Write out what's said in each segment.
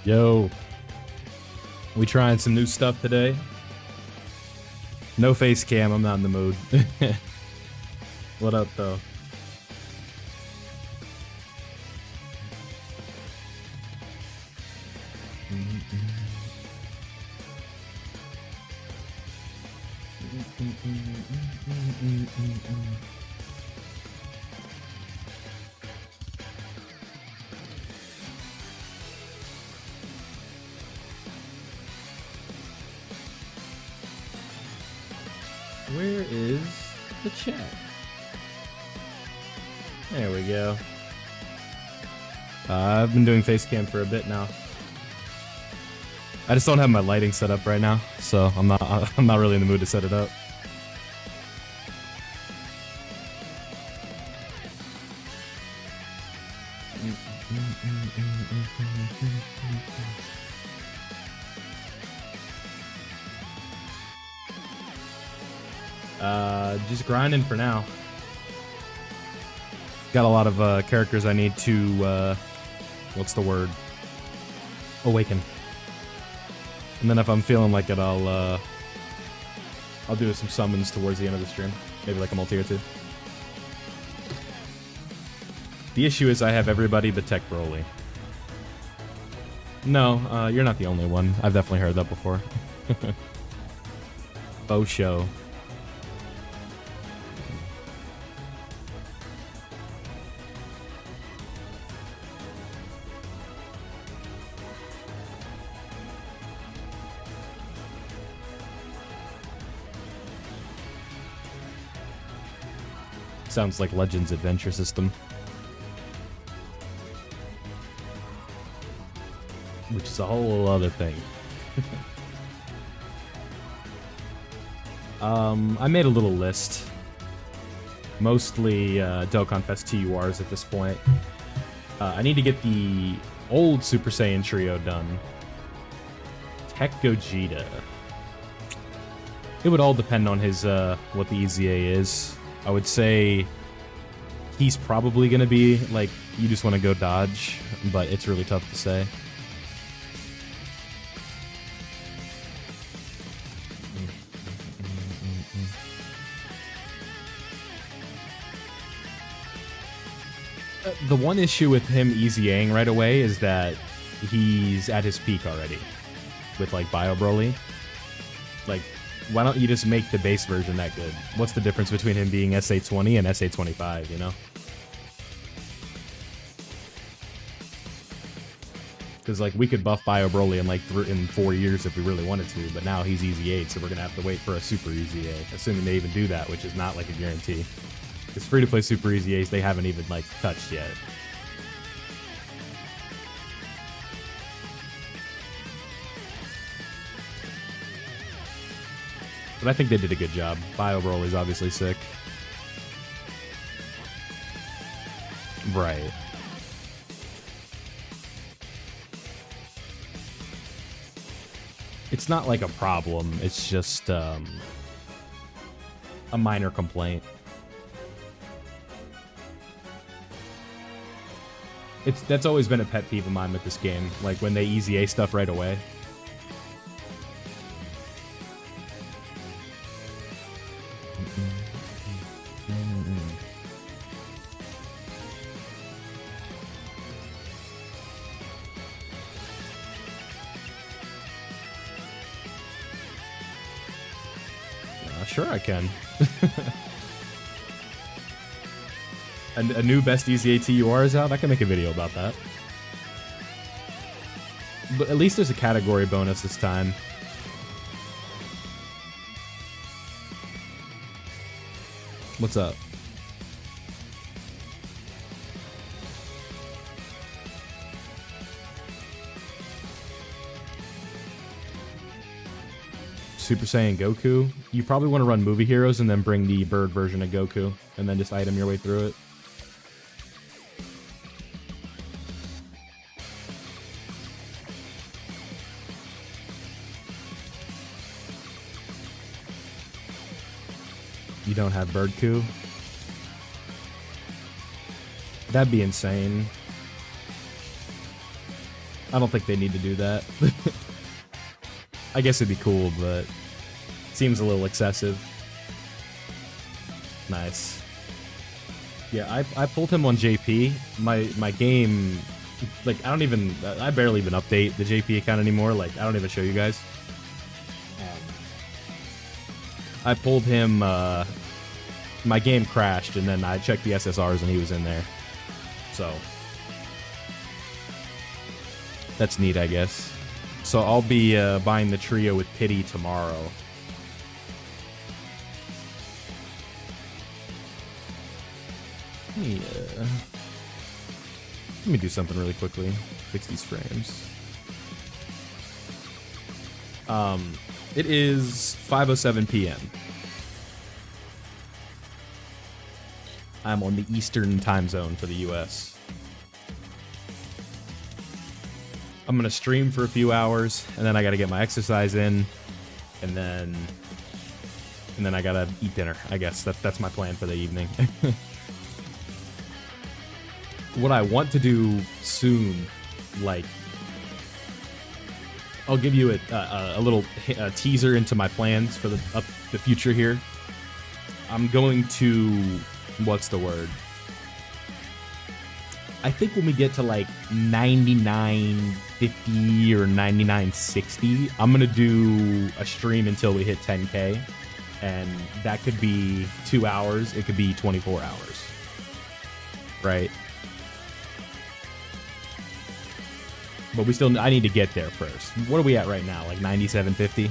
Yo, we trying some new stuff today. No face cam, I'm not in the mood. What up, though? Where is the chat? There we go. I've been doing face cam for a bit now. I just don't have my lighting set up right now, so I'm not really in the mood to set it up. Just grinding for now. Got a lot of characters I need to what's the word? Awaken. And then if I'm feeling like it, I'll do some summons towards the end of the stream. Maybe like a multi or two. The issue is I have everybody but Tech Broly. No, you're not the only one. I've definitely heard that before. Faux show. Sounds like Legends Adventure System. Which is a whole other thing. I made a little list. Mostly Dokkan Fest TURs at this point. I need to get the old Super Saiyan trio done. Tech Gogeta. It would all depend on his what the EZA is. I would say he's probably going to be, like, you just want to go dodge, but it's really tough to say. The one issue with him EZAing right away is that he's at his peak already with, like, Bio Broly. Like, why don't you just make the base version that good? What's the difference between him being SA20 and SA25, you know? Because, like, we could buff Bio Broly in, like, in 4 years if we really wanted to, but now he's EZ8, so we're gonna have to wait for a Super EZA, assuming they even do that, which is not, like, a guarantee. Because free-to-play Super EZAs, they haven't even, like, touched yet. But I think they did a good job. Bio Broly's obviously sick. Right. It's not like a problem. It's just a minor complaint. That's always been a pet peeve of mine with this game. Like when they EZA stuff right away. Sure I can. A new best EZA TUR is out? I can make a video about that. But at least there's a category bonus this time. What's up? Super Saiyan Goku, you probably want to run Movie Heroes and then bring the bird version of Goku, and then just item your way through it. You don't have Birdku? That'd be insane. I don't think they need to do that. I guess it'd be cool, but seems a little excessive. Nice. Yeah, I pulled him on JP. My game, like, I barely even update the JP account anymore. Like, I don't even show you guys. I pulled him, my game crashed, and then I checked the SSRs, and he was in there. So, that's neat, I guess. So I'll be buying the trio with Pity tomorrow. Let me do something really quickly. Fix these frames. It is 5:07 p.m. I'm on the Eastern time zone for the US. I'm gonna stream for a few hours, and then I gotta get my exercise in, and then I gotta eat dinner. I guess that's my plan for the evening. What I want to do soon, like, I'll give you a little teaser into my plans for the future here. I'm going to, what's the word? I think when we get to like 99.50 or 99.60, I'm gonna do a stream until we hit 10K, and that could be 2 hours. It could be 24 hours, right? But I need to get there first. What are we at right now? Like 97.50?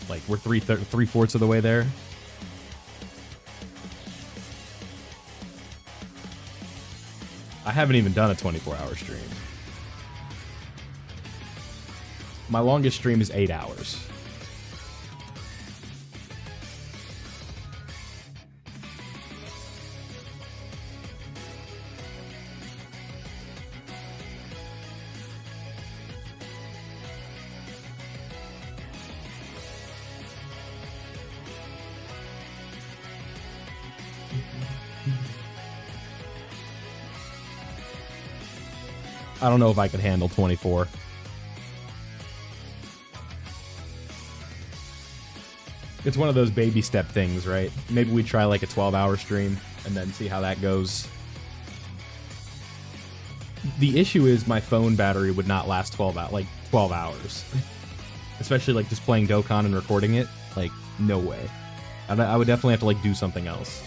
Like we're three-fourths of the way there. I haven't even done a 24-hour stream. My longest stream is 8 hours. I don't know if I could handle 24. It's one of those baby step things, right? Maybe we try like a 12-hour stream and then see how that goes. The issue is my phone battery would not last 12 hours. Especially like just playing Dokkan and recording it. Like, no way. I would definitely have to like do something else.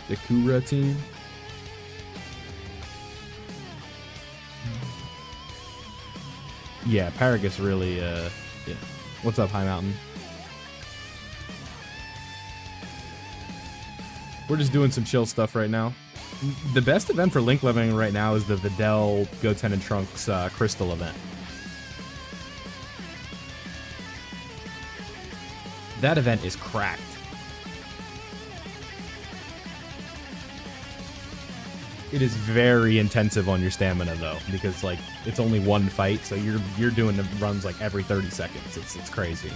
The Kura team. Yeah, Paragus really, yeah. What's up, High Mountain? We're just doing some chill stuff right now. The best event for Link Leveling right now is the Videl, Goten, and Trunks Crystal event. That event is cracked. It is very intensive on your stamina though, because like it's only one fight, so you're doing the runs like every 30 seconds. It's crazy.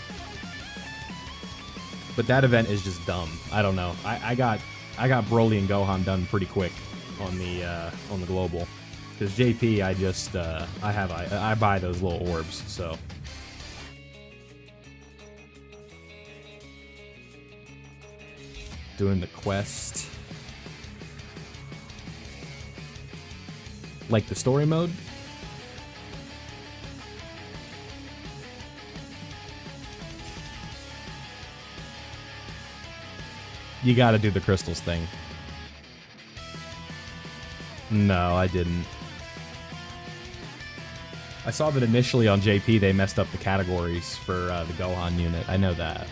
But that event is just dumb. I don't know. I got Broly and Gohan done pretty quick on the global, because JP I buy those little orbs, so. Doing the quest. Like the story mode? You gotta do the crystals thing. No, I didn't. I saw that initially on JP they messed up the categories for the Gohan unit. I know that.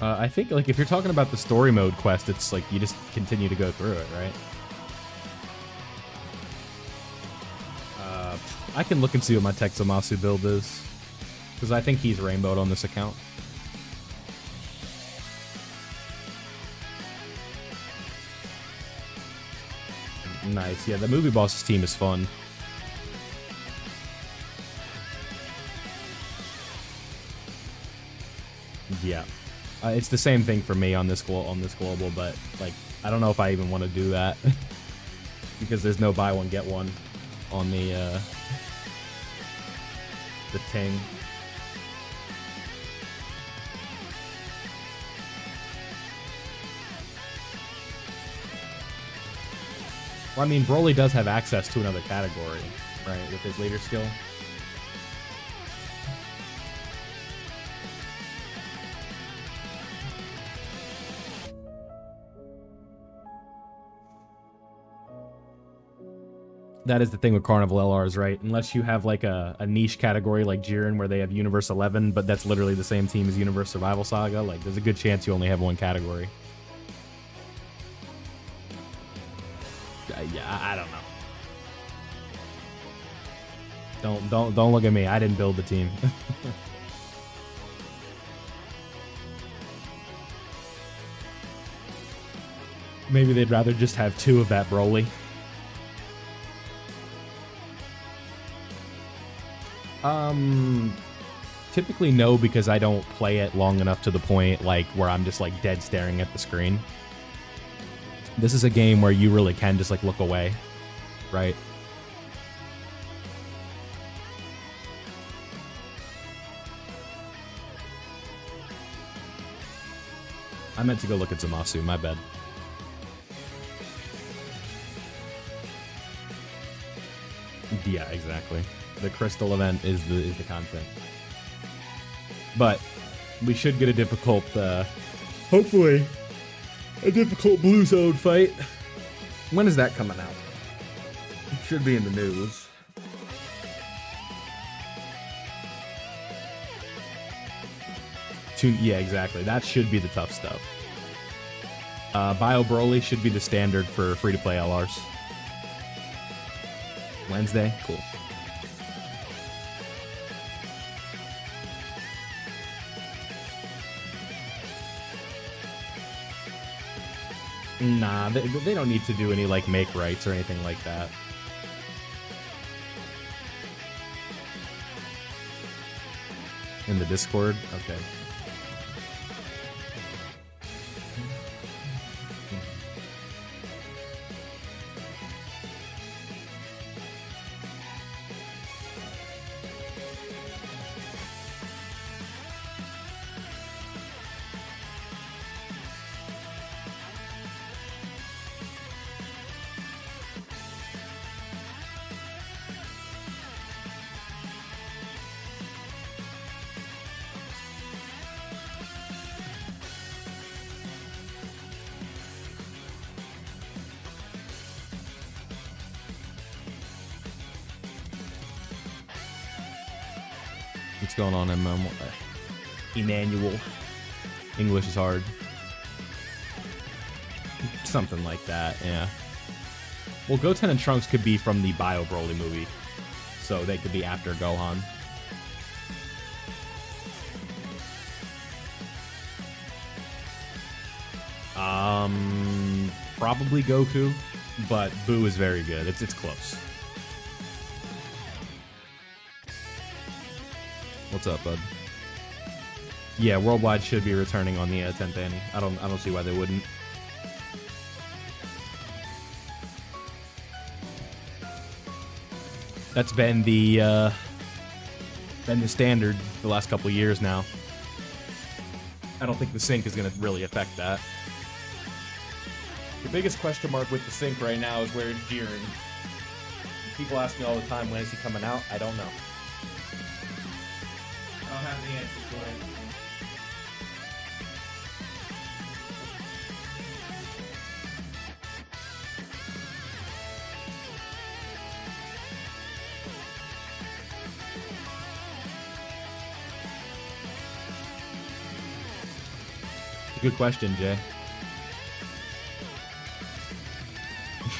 I think like if you're talking about the story mode quest, it's like you just continue to go through it, right? I can look and see what my Texamasu build is, because I think he's rainbowed on this account. Nice, yeah, the movie boss's team is fun. Yeah, it's the same thing for me on this global, but like I don't know if I even want to do that because there's no buy one get one on the Ting. Well, I mean, Broly does have access to another category, right, with his leader skill. That is the thing with Carnival LRs, right? Unless you have like a niche category like Jiren where they have Universe 11, but that's literally the same team as Universe Survival Saga, like there's a good chance you only have one category. Yeah, I don't know. Don't look at me. I didn't build the team. Maybe they'd rather just have 2 of that Broly. Typically no, because I don't play it long enough to the point like where I'm just like dead staring at the screen. This is a game where you really can just like look away, right? I meant to go look at Zamasu, my bad. Yeah, exactly. The crystal event is the content. But we should get a difficult, hopefully, a difficult Blue Zone fight. When is that coming out? It should be in the news. Yeah, exactly. That should be the tough stuff. Bio Broly should be the standard for free-to-play LRs. Wednesday? Cool. Nah, they don't need to do any, like, make rights or anything like that. In the Discord? Okay. What's going on, Emmanuel? English is hard. Something like that, yeah. Well, Goten and Trunks could be from the Bio Broly movie, so they could be after Gohan. Probably Goku, but Boo is very good. It's close. What's up, bud? Yeah, Worldwide should be returning on the 10th Annie. I don't see why they wouldn't. That's been the standard the last couple of years now. I don't think the sync is going to really affect that. The biggest question mark with the sync right now is where is Jiren? People ask me all the time, when is he coming out? I don't know. I don't have the answer for it. Good question, Jay.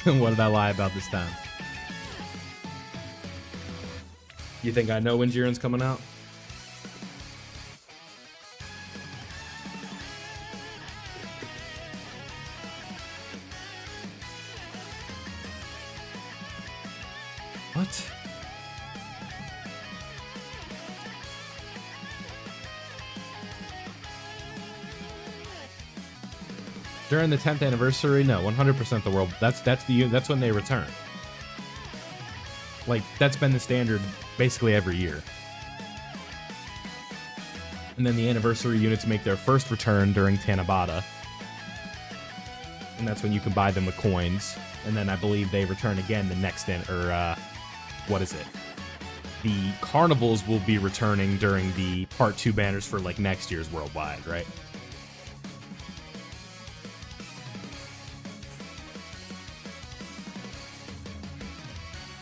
What did I lie about this time? You think I know when Jiren's coming out? What? During the 10th anniversary? No, 100% the world. That's when they return. Like, that's been the standard basically every year. And then the anniversary units make their first return during Tanabata. And that's when you can buy them with coins. And then I believe they return again the next what is it? The carnivals will be returning during the part 2 banners for like next year's worldwide, right?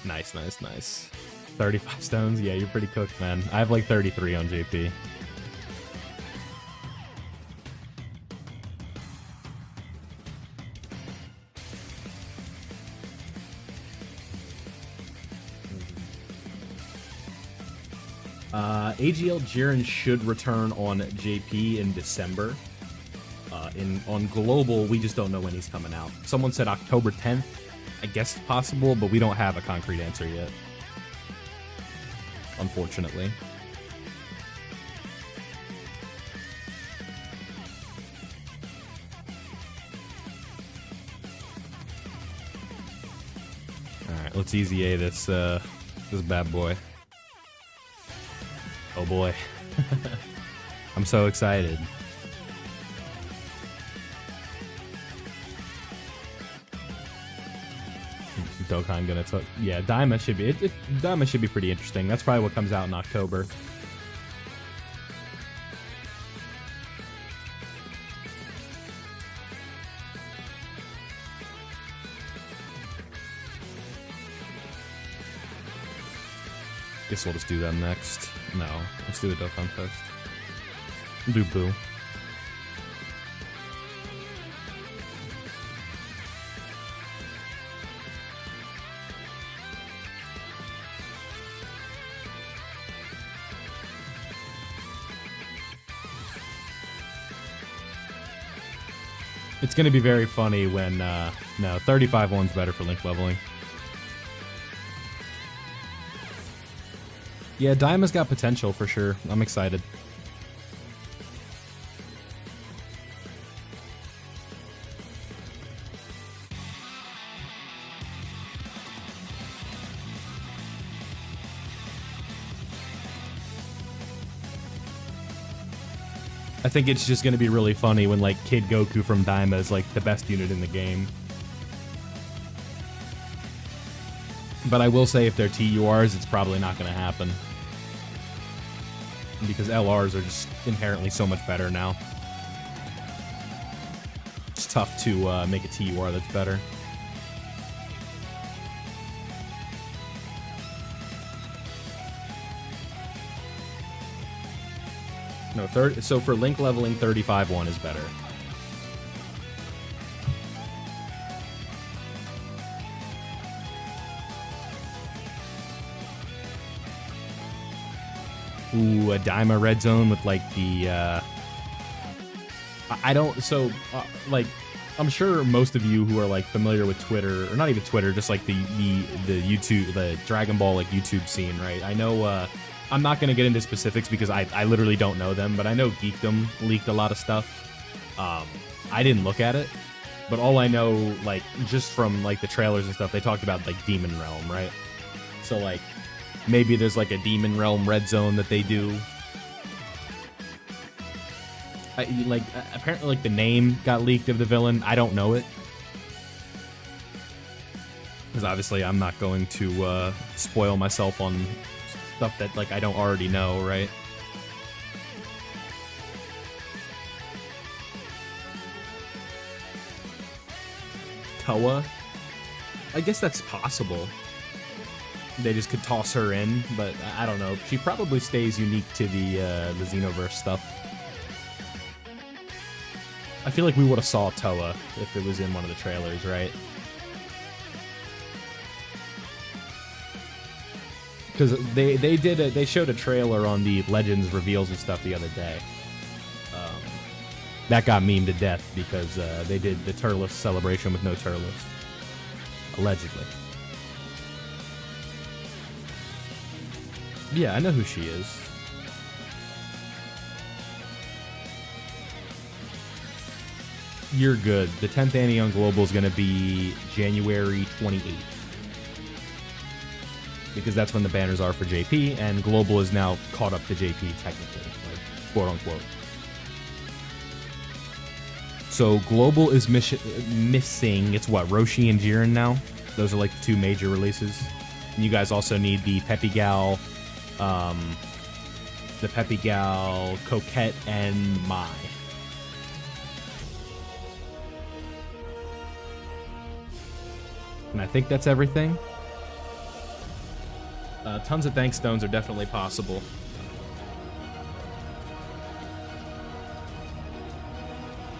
Nice, nice, nice. 35 stones? Yeah, you're pretty cooked, man. I have like 33 on JP. AGL Jiren should return on JP in December. On Global, we just don't know when he's coming out. Someone said October 10th. I guess it's possible, but we don't have a concrete answer yet. Unfortunately. Alright, let's easy A this bad boy. Oh boy. I'm so excited. Dokkan gonna talk. Yeah, Daima should be. Daima should be pretty interesting. That's probably what comes out in October. Guess we'll just do them next. No, let's do the Dokkan first. Do Boo. It's going to be very funny when, no, 35-1's better for link leveling. Yeah, Daima's got potential for sure. I'm excited. I think it's just going to be really funny when, like, Kid Goku from Daima is, like, the best unit in the game. But I will say if they're TURs, it's probably not going to happen. Because LRs are just inherently so much better now. It's tough to make a TUR that's better. No, so for link leveling, 35-1 is better. Ooh, a Daima red zone with like the I don't, so like I'm sure most of you who are like familiar with Twitter, or not even Twitter, just like the YouTube, the Dragon Ball like YouTube scene, right? I know I'm not going to get into specifics because I literally don't know them, but I know Geekdom leaked a lot of stuff. I didn't look at it, but all I know, like, just from, like, the trailers and stuff, they talked about, like, Demon Realm, right? So, like, maybe there's, like, a Demon Realm red zone that they do. Apparently, like, the name got leaked of the villain. I don't know it. Because obviously I'm not going to spoil myself on stuff that, like, I don't already know, right? Toa? I guess that's possible. They just could toss her in, but I don't know. She probably stays unique to the Xenoverse stuff. I feel like we would have saw Toa if it was in one of the trailers, right? Because they showed a trailer on the Legends reveals and stuff the other day. That got memed to death because they did the Turles celebration with no Turles. Allegedly. Yeah, I know who she is. You're good. The 10th Annie on Global is going to be January 28th. Because that's when the banners are for JP, and Global is now caught up to JP, technically. Like, quote unquote. So Global is missing, it's what, Roshi and Jiren now? Those are like the two major releases. And you guys also need the Peppy Gal, Coquette, and Mai. And I think that's everything. Tons of thank stones are definitely possible.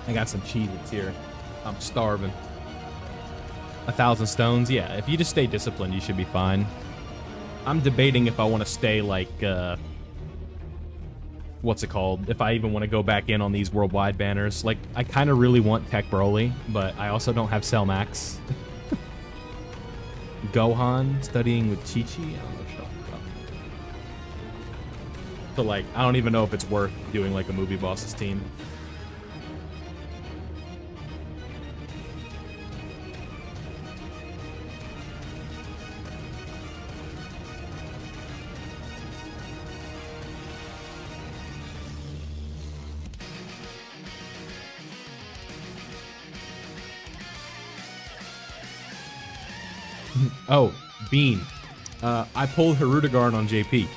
I got some Cheez-Its here. I'm starving. 1,000 stones? Yeah, if you just stay disciplined, you should be fine. I'm debating if I want to stay, like, what's it called? If I even want to go back in on these worldwide banners. Like, I kind of really want Tech Broly, but I also don't have Cell Max. Gohan studying with Chi-Chi? I don't know what you're talking about. But, like, I don't even know if it's worth doing, like, a movie bosses team. Oh, Bean. I pulled Hirudegarn on JP.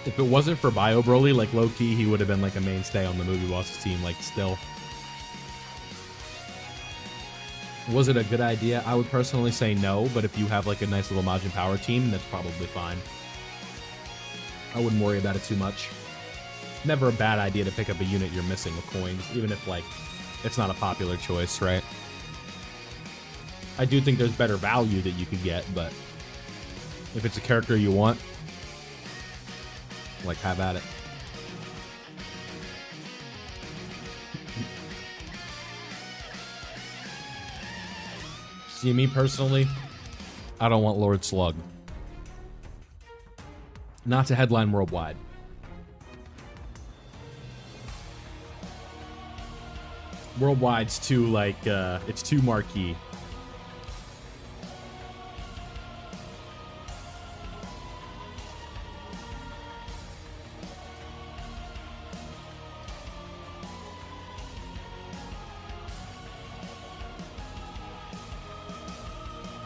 If it wasn't for Bio Broly, like, low-key, he would have been, like, a mainstay on the movie bosses team, like, still. Was it a good idea? I would personally say no, but if you have, like, a nice little Majin Power team, that's probably fine. I wouldn't worry about it too much. Never a bad idea to pick up a unit you're missing with coins, even if, like, it's not a popular choice, right? I do think there's better value that you could get, but if it's a character you want, like, have at it. See, me personally, I don't want Lord Slug. Not to headline worldwide. Worldwide's too, like, it's too marquee.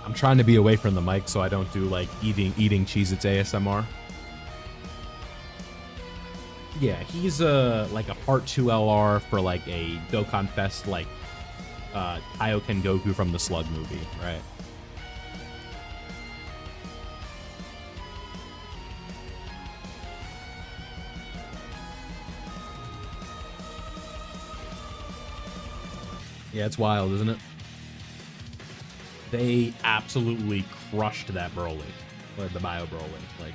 I'm trying to be away from the mic so I don't do, like, eating Cheez-Its ASMR. Yeah, he's like a part 2 LR for, like, a Dokkan Fest, like, Kaioken Goku from the Slug movie, right? Yeah, it's wild, isn't it? They absolutely crushed that Broly, or the Bio Broly. Like,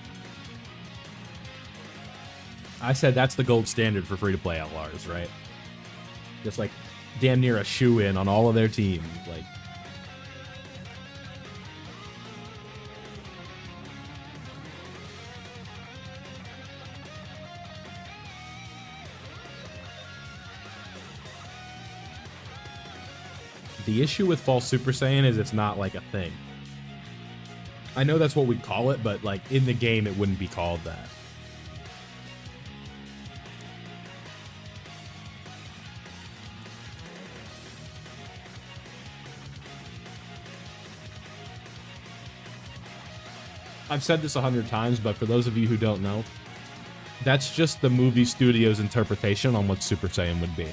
I said that's the gold standard for free-to-play LRs, right? Just, like, damn near a shoe-in on all of their teams. Like, the issue with False Super Saiyan is it's not, like, a thing. I know that's what we'd call it, but, like, in the game it wouldn't be called that. I've said this 100 times, but for those of you who don't know, That's just the movie studio's interpretation on what Super Saiyan would be.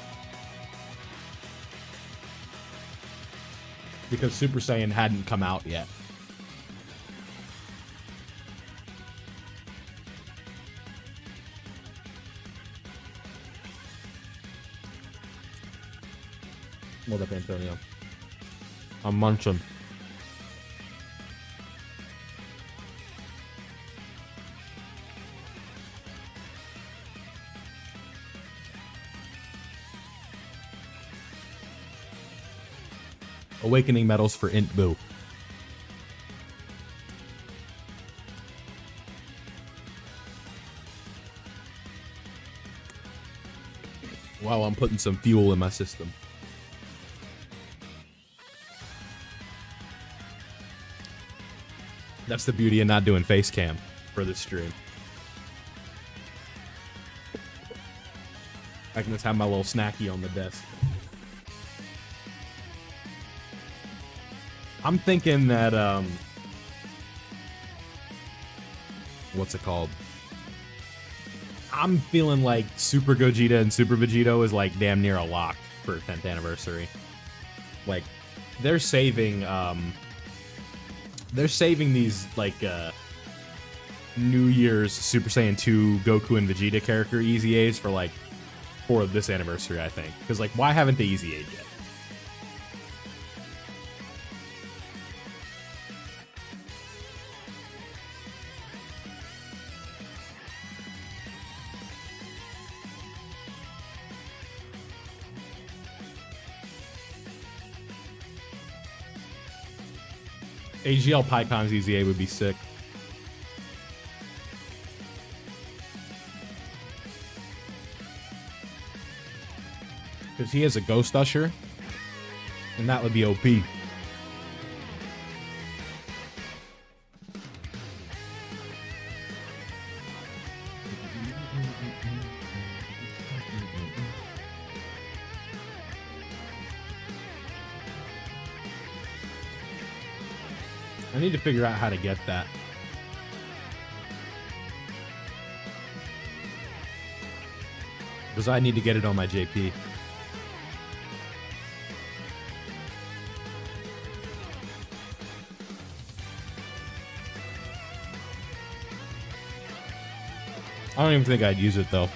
Because Super Saiyan hadn't come out yet. What up, Antonio? I'm munching. Awakening medals for Int Boo. Wow, I'm putting some fuel in my system. That's the beauty of not doing face cam for this stream. I can just have my little snacky on the desk. I'm thinking that, what's it called? I'm feeling like Super Gogeta and Super Vegito is like damn near a lock for 10th anniversary. Like, they're saving these, like, New Year's Super Saiyan 2 Goku and Vegeta character Easy A's for, like, for this anniversary, I think. Because, like, why haven't they Easy A'd yet? AGL PyCon's EZA would be sick. Because he has a Ghost Usher, and that would be OP. I need to figure out how to get that. Because I need to get it on my JP. I don't even think I'd use it though.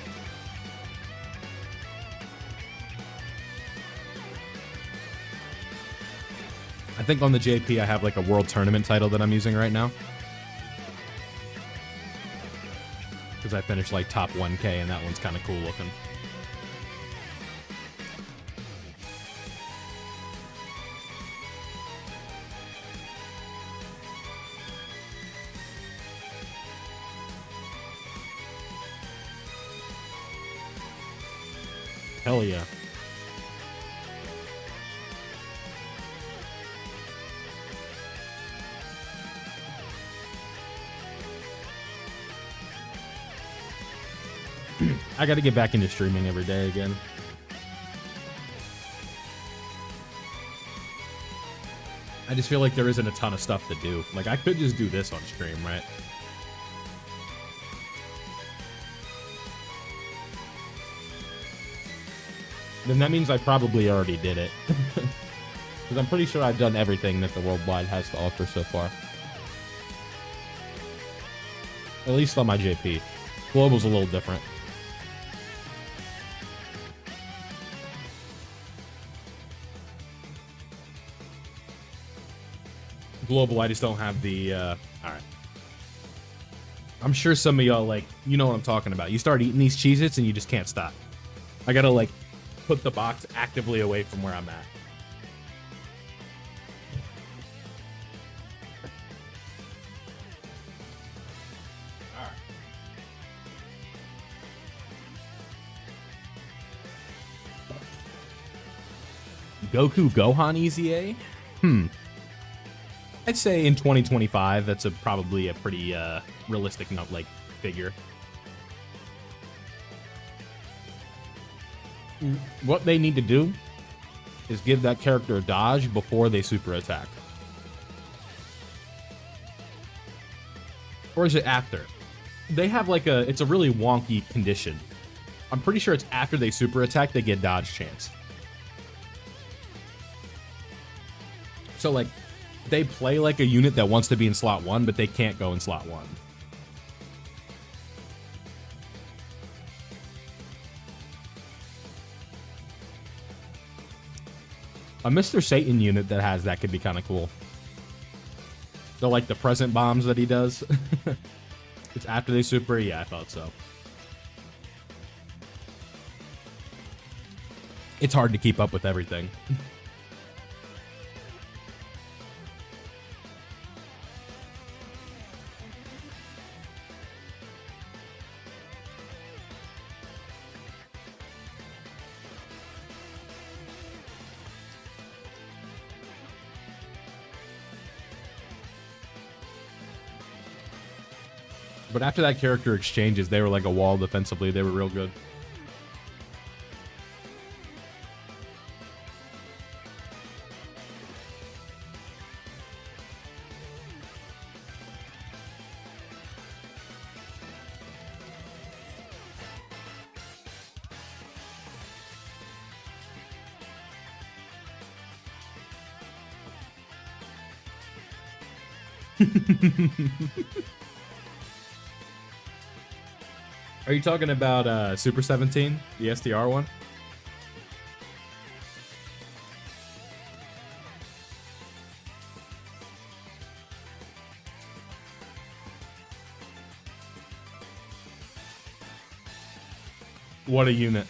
I think on the JP I have like a world tournament title that I'm using right now. Because I finished like top 1K and that one's kind of cool looking. Hell yeah. I gotta get back into streaming every day again. I just feel like there isn't a ton of stuff to do. Like, I could just do this on stream, right? Then that means I probably already did it. Because I'm pretty sure I've done everything that the Worldwide has to offer so far. At least on my JP. Global's a little different. Global, I just don't have the, alright. I'm sure some of y'all, like, you know what I'm talking about. You start eating these Cheez-Its and you just can't stop. I gotta, like, put the box actively away from where I'm at. Goku Gohan EZA? I'd say in 2025, that's probably a pretty realistic figure. What they need to do is give that character a dodge before they super attack. Or is it after? They have like it's a really wonky condition. I'm pretty sure it's after they super attack, they get dodge chance. So like, they play like a unit that wants to be in slot 1, but they can't go in slot 1. A Mr. Satan unit that has that could be kind of cool. So like the present bombs that he does. It's after they super, yeah, I thought so. It's hard to keep up with everything. But after that character exchanges, they were like a wall defensively. They were real good. Are you talking about Super 17, the SDR one? What a unit.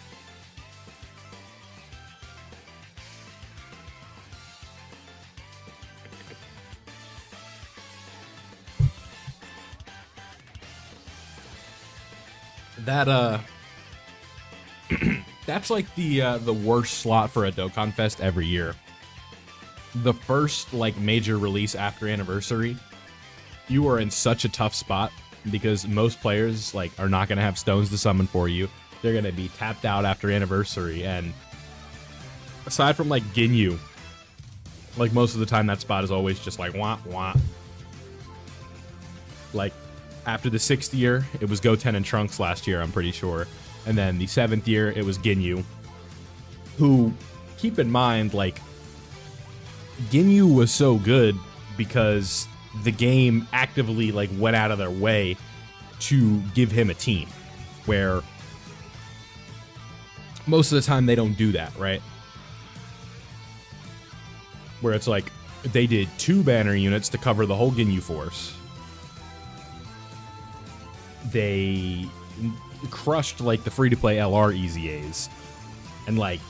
That that's like the worst slot for a Dokkan Fest every year. The first like major release after anniversary, you are in such a tough spot because most players like are not going to have stones to summon for you. They're going to be tapped out after anniversary, and aside from like Ginyu, like most of the time that spot is always just like wah wah. Like after the 6th year, it was Goten and Trunks last year, I'm pretty sure. And then the 7th year, it was Ginyu. Who, keep in mind, like, Ginyu was so good because the game actively, like, went out of their way to give him a team. Where most of the time they don't do that, right? Where it's like, they did 2 banner units to cover the whole Ginyu force. They crushed like the free-to-play LR EZAs, and like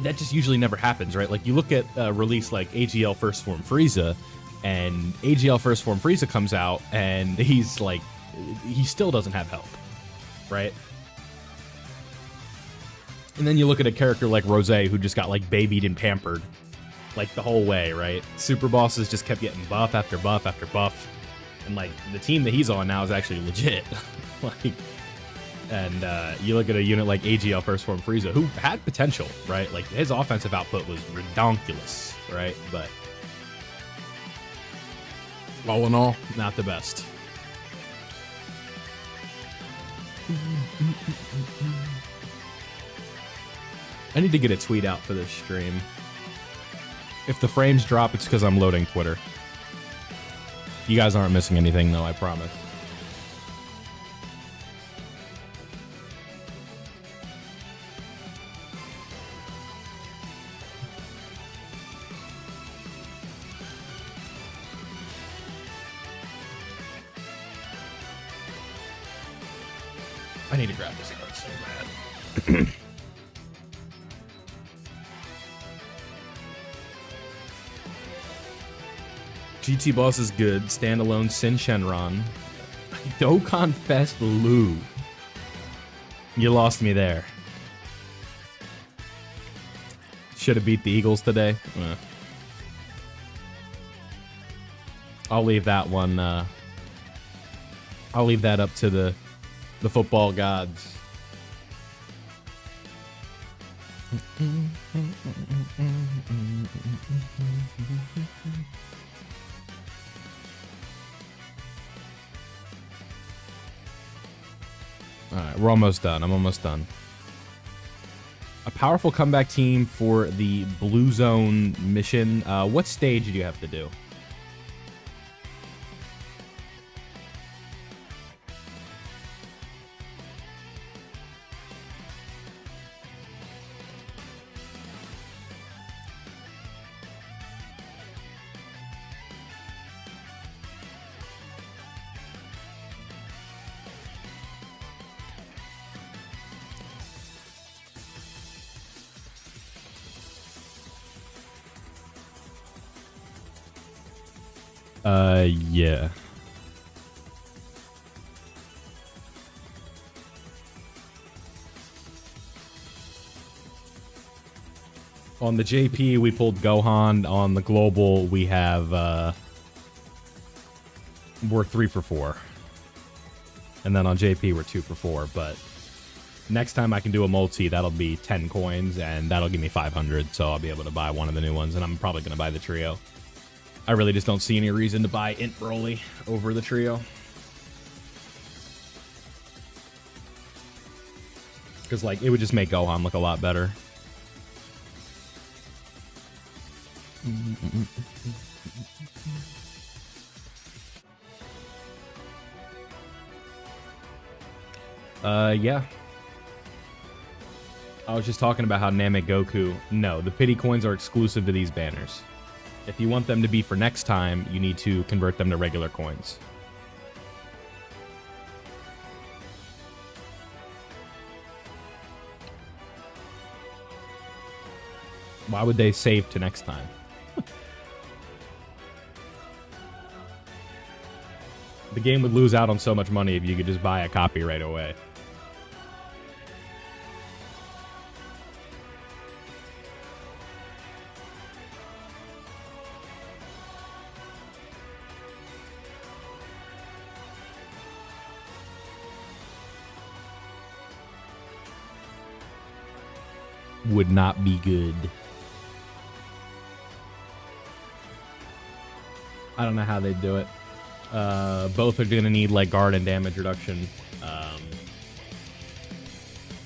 that just usually never happens, right? Like you look at a release like AGL First Form Frieza, and AGL First Form Frieza comes out, and he's like, he still doesn't have help, right? And then you look at a character like Rose, who just got like babied and pampered like the whole way, right? Super bosses just kept getting buff after buff after buff. And, like, the team that he's on now is actually legit. Like, and you look at a unit like AGL First Form Frieza, who had potential, right? Like, his offensive output was redonkulous, right? But all in all, not the best. I need to get a tweet out for this stream. If the frames drop, it's because I'm loading Twitter. You guys aren't missing anything, though, I promise. I need to grab this card so bad. GT Boss is good. Standalone Sin Shenron. Dokkan Fest Lou. You lost me there. Should have beat the Eagles today. I'll leave that one. I'll leave that up to the football gods. Alright, we're almost done. I'm almost done. A powerful comeback team for the Blue Zone mission. What stage do you have to do? Yeah. On the JP, we pulled Gohan. On the global, we have, we're 3 for 4. And then on JP, we're 2 for 4. But next time I can do a multi, that'll be 10 coins, and that'll give me 500. So I'll be able to buy one of the new ones, and I'm probably going to buy the trio. I really just don't see any reason to buy Int Broly over the trio. Because, like, it would just make Gohan look a lot better. Yeah. I was just talking about how Namek Goku... No, the pity coins are exclusive to these banners. If you want them to be for next time, you need to convert them to regular coins. Why would they save to next time? The game would lose out on so much money if you could just buy a copy right away. Would not be good. I don't know how they'd do it. Both are gonna need like guard and damage reduction.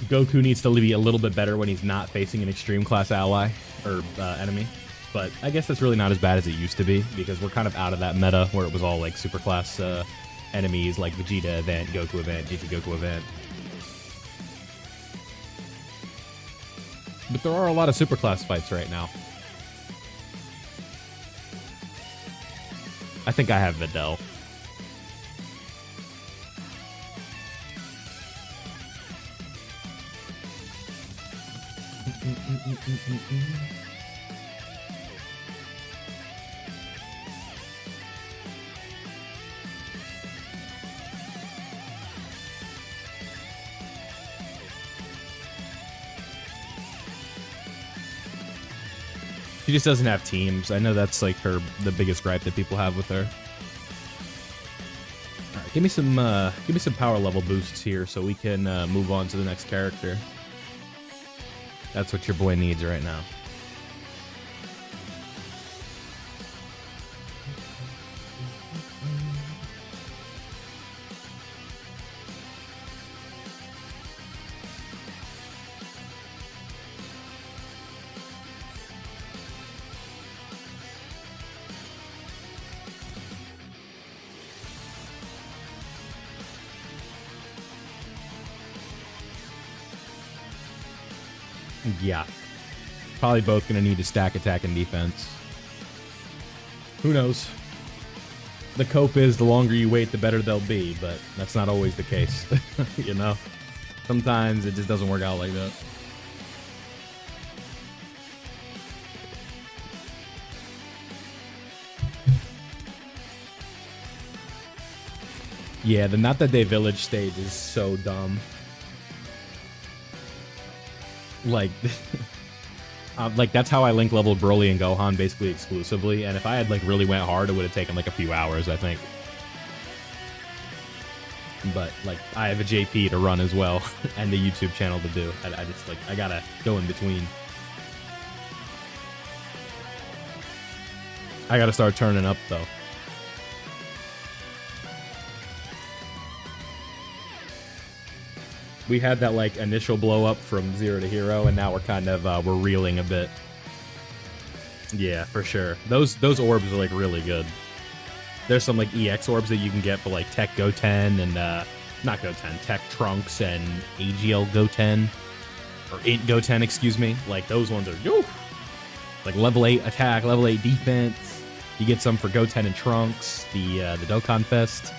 Goku needs to be a little bit better when he's not facing an extreme class ally or enemy. But I guess that's really not as bad as it used to be, because we're kind of out of that meta where it was all like super class enemies like Vegeta event, Goku event, GT Goku event. But there are a lot of superclass fights right now. I think I have Videl. She just doesn't have teams. I know that's like the biggest gripe that people have with her. All right, give me some power level boosts here so we can move on to the next character. That's what your boy needs right now. Yeah. Probably both going to need to stack attack and defense. Who knows? The cope is the longer you wait, the better they'll be, but that's not always the case. You know? Sometimes it just doesn't work out like that. Yeah, the Not That Day Village stage is so dumb. Like, like that's how I link leveled Broly and Gohan basically exclusively. And if I had like really went hard, it would have taken like a few hours, I think. But like, I have a JP to run as well and a YouTube channel to do. I just like, I gotta go in between. I gotta start turning up though. We had that like initial blow up from 0 to hero, and now we're kind of we're reeling a bit. Yeah, for sure. Those orbs are like really good. There's some like EX orbs that you can get for like Tech Goten and not Goten, Tech Trunks and AGL Goten or Int Goten, excuse me. Like those ones are like level 8 attack, level 8 defense. You get some for Goten and Trunks, the Dokkan Fest.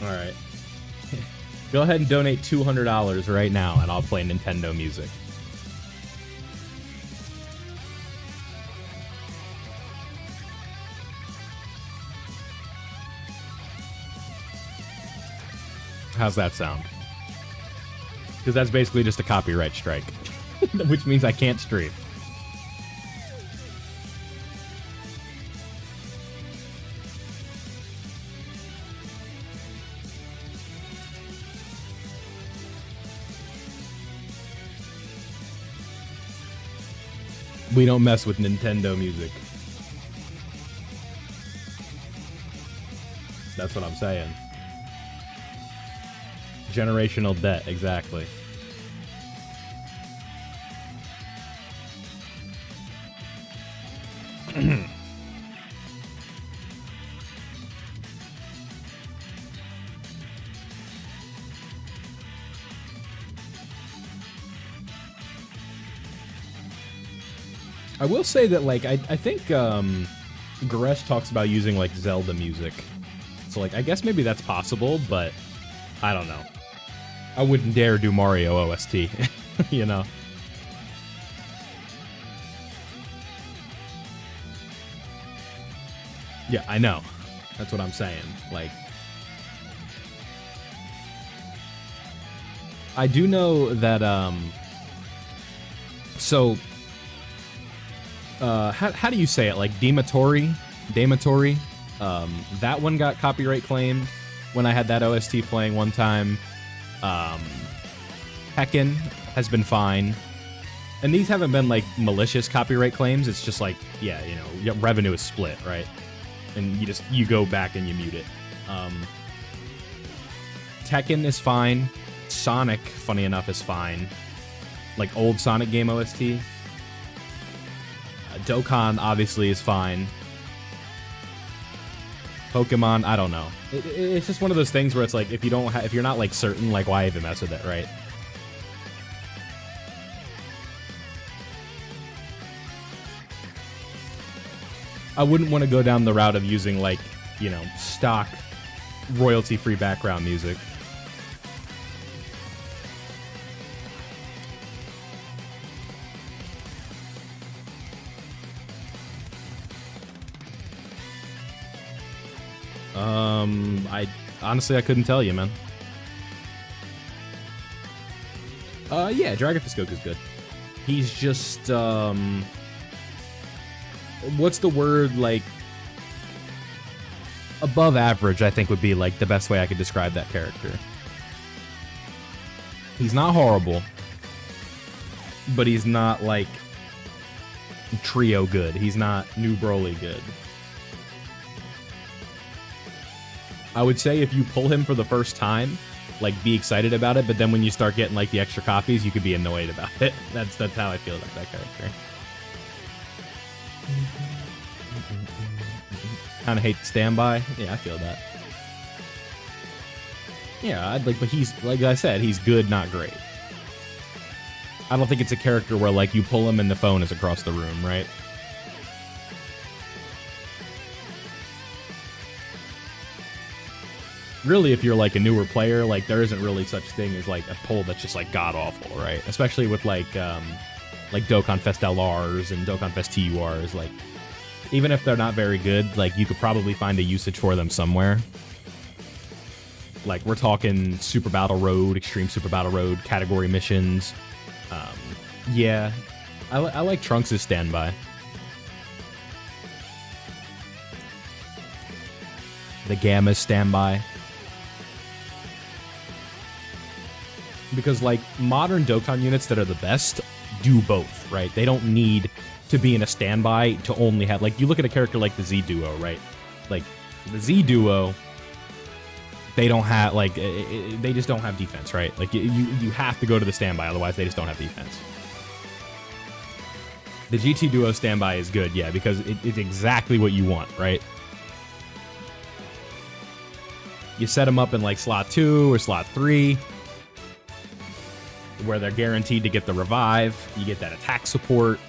All right. Go ahead and donate $200 right now, and I'll play Nintendo music. How's that sound? Because that's basically just a copyright strike, which means I can't stream. We don't mess with Nintendo music. That's what I'm saying. Generational debt, exactly. I will say that, like, I think Goresh talks about using, like, Zelda music. So, like, I guess maybe that's possible, but I don't know. I wouldn't dare do Mario OST, you know? Yeah, I know. That's what I'm saying. Like, I do know that, so... how do you say it? Like Damatori? That one got copyright claimed when I had that OST playing one time. Tekken has been fine. And these haven't been like malicious copyright claims. It's just like, yeah, you know, revenue is split, right? And you go back and you mute it. Tekken is fine. Sonic, funny enough, is fine. Like old Sonic game OST. Dokkan obviously is fine. Pokemon, I don't know. It's just one of those things where it's like if you're not like certain, like why even mess with it, right? I wouldn't want to go down the route of using like, you know, stock royalty-free background music. Honestly, I couldn't tell you, man. Yeah, Dragonfist Goku's good. He's just, what's the word, like, above average, I think would be, like, the best way I could describe that character. He's not horrible, but he's not, like, trio good. He's not New Broly good. I would say if you pull him for the first time, like, be excited about it, but then when you start getting, like, the extra copies, you could be annoyed about it. That's how I feel about that character. Kind of hate the standby. Yeah, I feel that. Yeah, but he's, like I said, he's good, not great. I don't think it's a character where, like, you pull him and the phone is across the room, right? Really, if you're like a newer player, like there isn't really such thing as like a pull that's just like god awful, right? Especially with like Dokkan Fest LRs and Dokkan Fest TURs. Like, even if they're not very good, like you could probably find a usage for them somewhere. Like we're talking Super Battle Road, Extreme Super Battle Road, category missions. Yeah, I like Trunks' standby. The Gamma's standby. Because, like, modern Dokkan units that are the best do both, right? They don't need to be in a standby to only have, like, you look at a character like the Z Duo, right? Like, the Z Duo, they don't have, like, they just don't have defense, right? Like, you have to go to the standby, otherwise they just don't have defense. The GT Duo standby is good, yeah, because it's exactly what you want, right? You set them up in, like, slot 2 or slot 3, where they're guaranteed to get the revive. You get that attack support.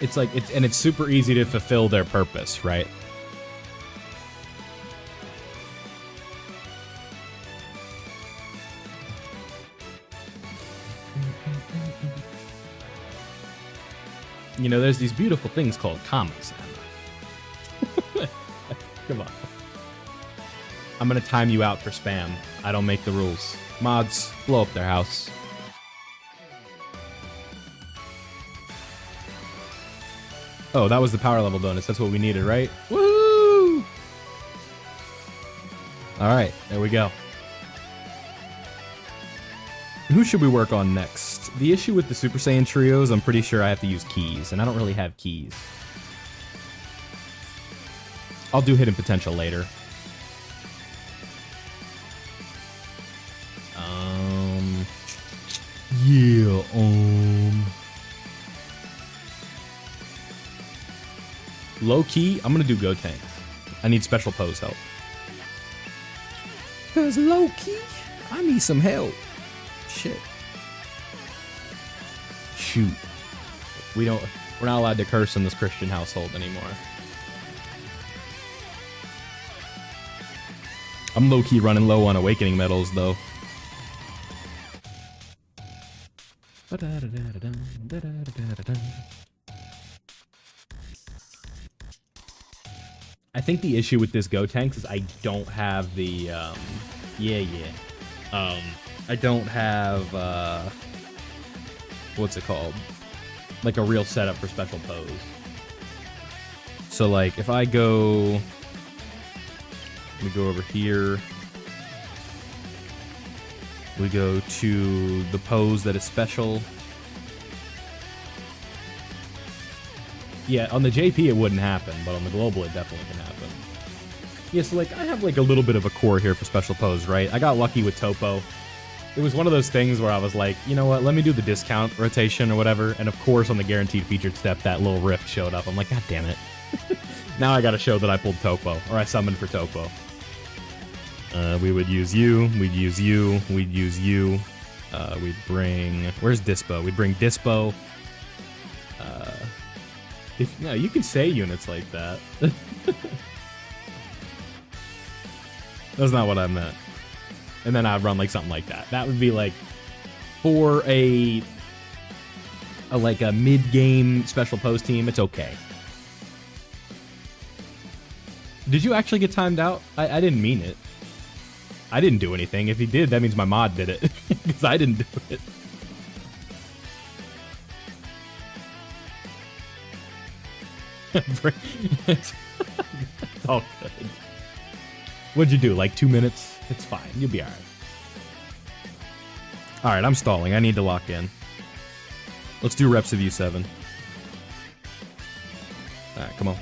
It's like, it's super easy to fulfill their purpose, right? You know, there's these beautiful things called commas. Come on. I'm gonna time you out for spam. I don't make the rules. Mods, blow up their house. Oh, that was the power level bonus. That's what we needed, right? Woo! All right, there we go. Who should we work on next? The issue with the Super Saiyan trios, I'm pretty sure I have to use keys, and I don't really have keys. I'll do hidden potential later. Yeah, low key, I'm gonna do Go Tank. I need special pose help. Cause low key, I need some help. Shit. Shoot. We're not allowed to curse in this Christian household anymore. I'm low-key running low on awakening medals, though. I think the issue with this Go Tanks is I don't have the, I don't have, what's it called? Like a real setup for special pose. So like if I go, let me go over here. We go to the pose that is special. Yeah, on the JP it wouldn't happen, but on the global it definitely can happen. Yeah, so like I have like a little bit of a core here for special pose, right? I got lucky with Topo. It was one of those things where I was like, you know what, let me do the discount rotation or whatever. And of course, on the guaranteed featured step, that little rift showed up. I'm like, God damn it. Now I gotta show that I pulled Topo, or I summoned for Topo. We would use you, we'd use you, we'd use you. We'd bring, where's Dispo? We'd bring Dispo. No, you can say units like that. That's not what I meant. And then I'd run like something like that. That would be like for a like a mid-game special pose team, it's okay. Did you actually get timed out? I didn't mean it. I didn't do anything. If he did, that means my mod did it. Because I didn't do it. It's all good. What'd you do? Like 2 minutes? It's fine. You'll be alright. Alright, I'm stalling. I need to lock in. Let's do reps of U7. Alright, come on.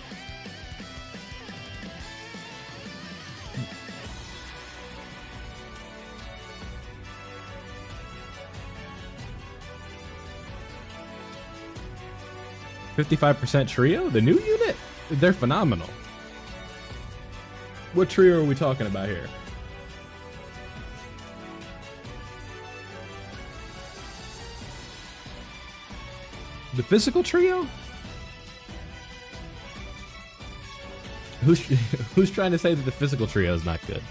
$55% trio? The new unit? They're phenomenal. What trio are we talking about here? The physical trio? Who's trying to say that the physical trio is not good?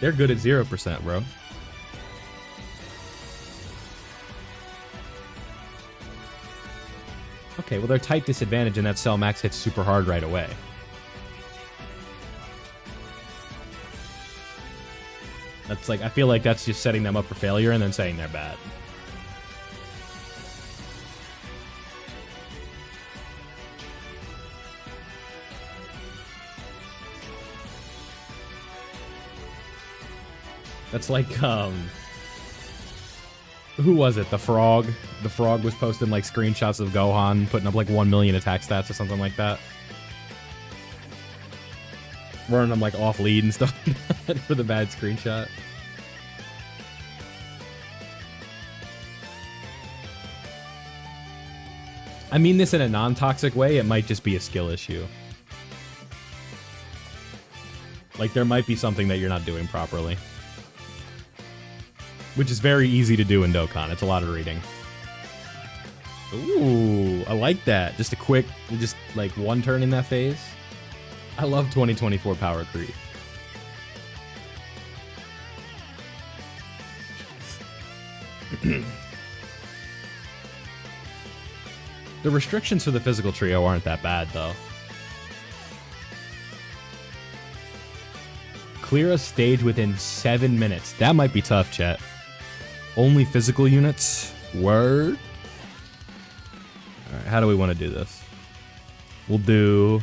They're good at 0%, bro. Okay, well, they're type disadvantage and that cell max hits super hard right away. That's like, I feel like that's just setting them up for failure and then saying they're bad. That's like, who was it? The Frog? The Frog was posting, like, screenshots of Gohan putting up, like, 1 million attack stats or something like that. Running them, like, off lead and stuff for the bad screenshot. I mean this in a non-toxic way. It might just be a skill issue. Like, there might be something that you're not doing properly. Which is very easy to do in Dokkan. It's a lot of reading. Ooh, I like that. Just a quick, just like one turn in that phase. I love 2024 power creep. The restrictions for the physical trio aren't that bad, though. Clear a stage within 7 minutes. That might be tough, chat. Only physical units? Word? Alright, how do we want to do this? We'll do...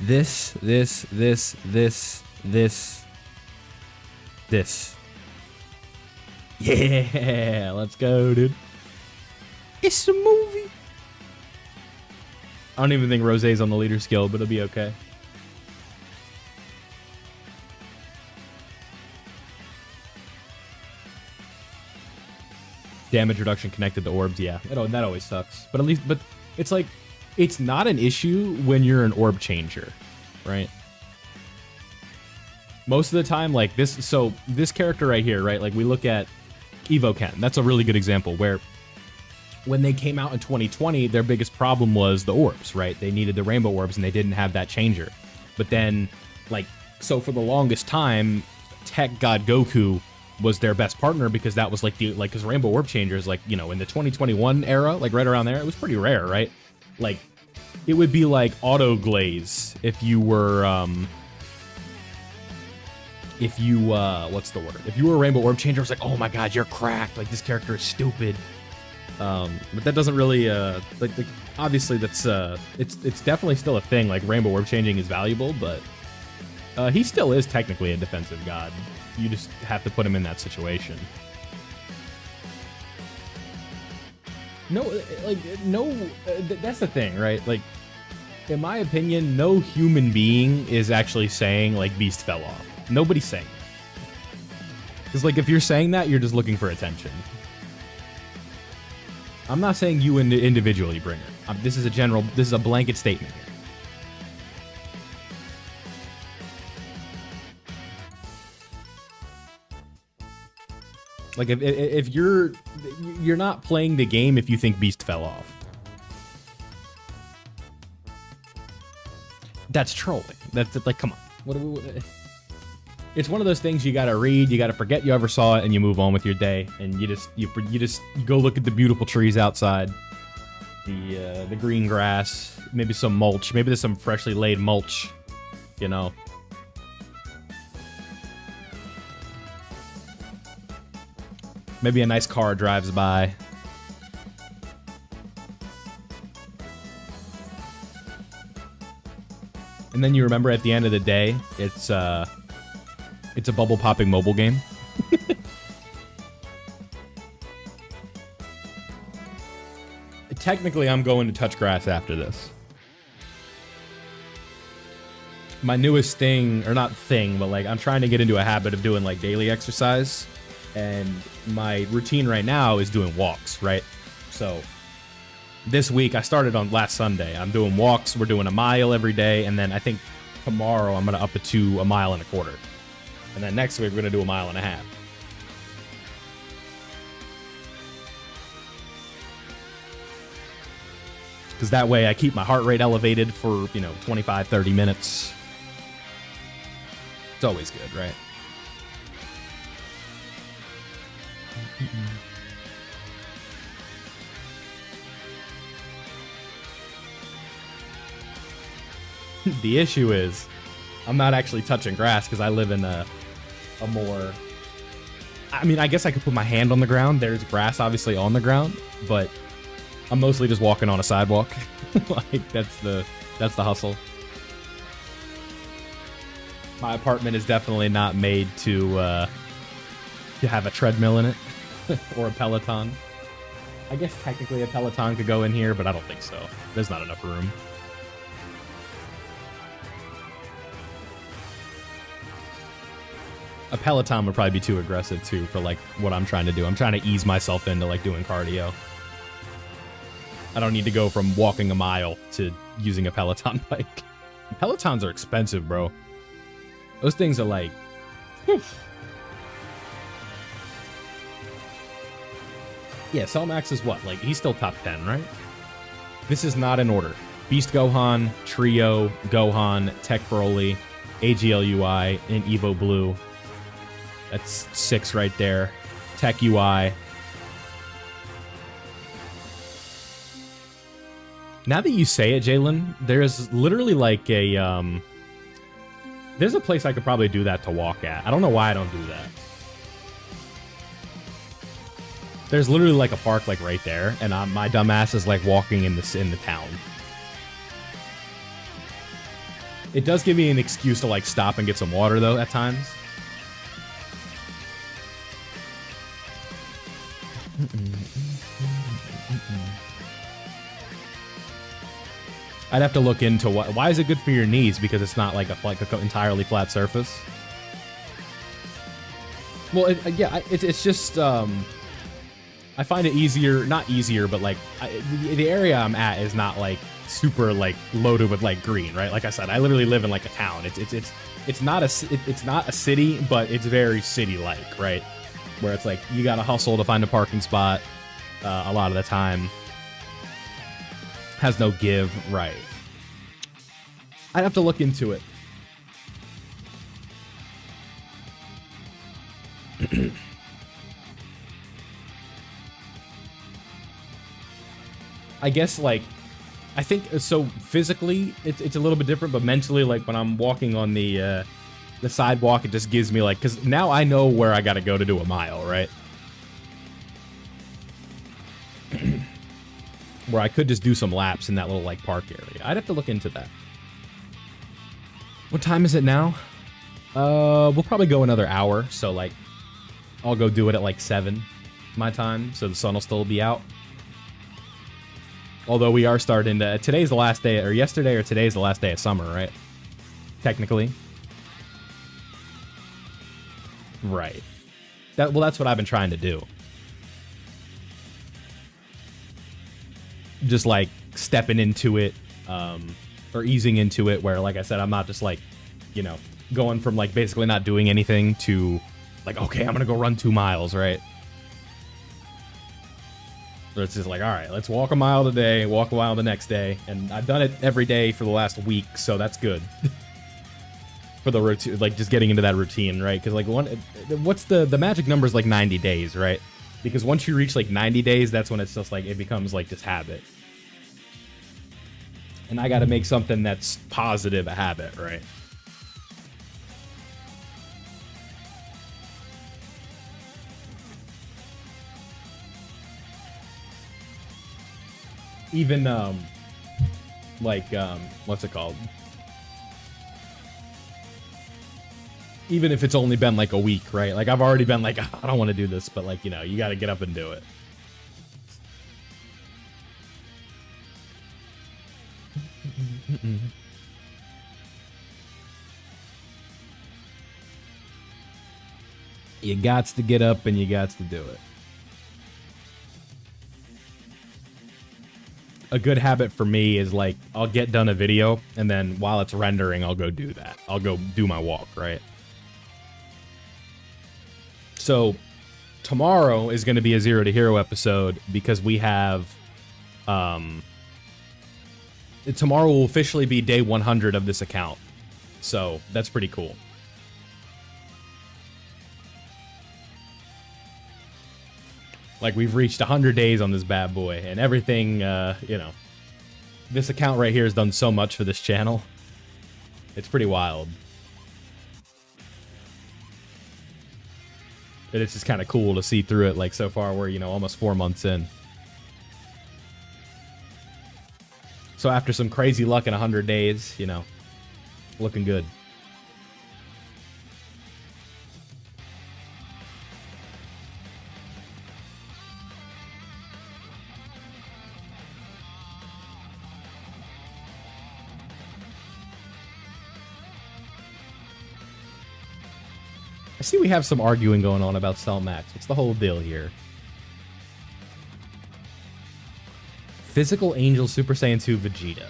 this. Yeah, let's go, dude. It's a movie. I don't even think Rosé's on the leader skill, but it'll be okay. Damage reduction connected to orbs, yeah. That always sucks. But at least, but it's like, it's not an issue when you're an orb changer, right? Most of the time, like this, so this character right here, right? Like we look at Evo Ken. That's a really good example where when they came out in 2020, their biggest problem was the orbs, right? They needed the rainbow orbs and they didn't have that changer. But then, like, so for the longest time, Tech God Goku was their best partner because that was like the, like, because rainbow orb changers, like, you know, in the 2021 era, like right around there, it was pretty rare, right? Like, it would be like auto glaze if you were, what's the word? If you were a rainbow orb changer, it was like, oh my god, you're cracked. Like, this character is stupid. But that doesn't really, like obviously that's, it's definitely still a thing. Like, rainbow orb changing is valuable, but, he still is technically a defensive god. You just have to put him in that situation. No, like, no, that's the thing, right? Like, in my opinion, no human being is actually saying, like, Beast fell off. Nobody's saying that. Because, like, if you're saying that, you're just looking for attention. I'm not saying you individually, Bringer. This is a blanket statement here. Like, if you're not playing the game if you think Beast fell off. That's trolling. That's like, come on. What it's one of those things you gotta read, you gotta forget you ever saw it, and you move on with your day. And you just go look at the beautiful trees outside, the green grass, maybe some mulch, maybe there's some freshly laid mulch, you know. Maybe a nice car drives by. And then you remember at the end of the day, it's a bubble popping mobile game. Technically, I'm going to touch grass after this. My newest thing, or not thing, but like I'm trying to get into a habit of doing like daily exercise. And my routine right now is doing walks, right? So this week, I started on last Sunday. I'm doing walks. We're doing a mile every day. And then I think tomorrow I'm going to up it to 1.25 miles. And then next week, we're going to do 1.5 miles. Because that way I keep my heart rate elevated for, 25, 30 minutes. It's always good, right? The issue is, I'm not actually touching grass because I live in a more... I mean, I guess I could put my hand on the ground. There's grass obviously on the ground, but I'm mostly just walking on a sidewalk. Like, that's the hustle. My apartment is definitely not made to have a treadmill in it or a Peloton. I guess technically a Peloton could go in here, but I don't think so. There's not enough room. A Peloton would probably be too aggressive too for like what I'm trying to do. I'm trying to ease myself into like doing cardio. I don't need to go from walking a mile to using a Peloton bike. Pelotons are expensive, bro. Those things are like... Whew. Yeah, Cellmax is what? Like, he's still top 10, right? This is not in order. Beast Gohan, Trio, Gohan, Tech Broly, AGLUI, and Evo Blue. That's 6 right there. Tech UI. Now that you say it, Jalen, there's literally like a, there's a place I could probably do that to walk at. I don't know why I don't do that. There's literally like a park like right there, and my dumbass is like walking in the town. It does give me an excuse to like stop and get some water though at times. I'd have to look into why is it good for your knees, because it's not like a entirely flat surface. Well, it's just I find it easier, not easier, but like the area I'm at is not like super like loaded with like green, right? Like I said, I literally live in like a town. It's not a city, but it's very city-like, right? Where it's like you gotta hustle to find a parking spot a lot of the time. Has no give, right? I'd have to look into it. I guess like I think so physically it's a little bit different, but mentally, like when I'm walking on the sidewalk, it just gives me like, because now I know where I gotta go to do a mile, right? Where I could just do some laps in that little like park area. I'd have to look into that. What time is it now? We'll probably go another hour, so like I'll go do it at like 7 my time, so the sun will still be out. Although we are starting to, today's the last day, or yesterday or today's the last day of summer, right? Technically. Right. Well, that's what I've been trying to do. Just like stepping into it, or easing into it, where, like I said, I'm not just like, you know, going from like basically not doing anything to like, okay, I'm gonna go run 2 miles, right? So it's just like, all right, let's walk a mile today, walk a mile the next day, and I've done it every day for the last week, so that's good. For the routine, like just getting into that routine, right? Because like what's the magic number is like 90 days, right? Because once you reach like 90 days, that's when it's just like it becomes like this habit. And I got to make something that's positive a habit, right? Even what's it called? Even if it's only been like a week, right? Like I've already been like, I don't want to do this, but like, you know, you got to get up and do it. You gots to get up and you gots to do it. A good habit for me is like, I'll get done a video and then while it's rendering, I'll go do that. I'll go do my walk, right? So tomorrow is going to be a Zero to Hero episode because we have, tomorrow will officially be day 100 of this account. So that's pretty cool. Like, we've reached 100 days on this bad boy, and everything, you know, this account right here has done so much for this channel. It's pretty wild. And it's just kind of cool to see through it, like, so far we're, you know, almost 4 months in. So after some crazy luck in 100 days, you know, looking good. I see we have some arguing going on about Cell Max. What's the whole deal here? Physical Angel Super Saiyan 2 Vegeta.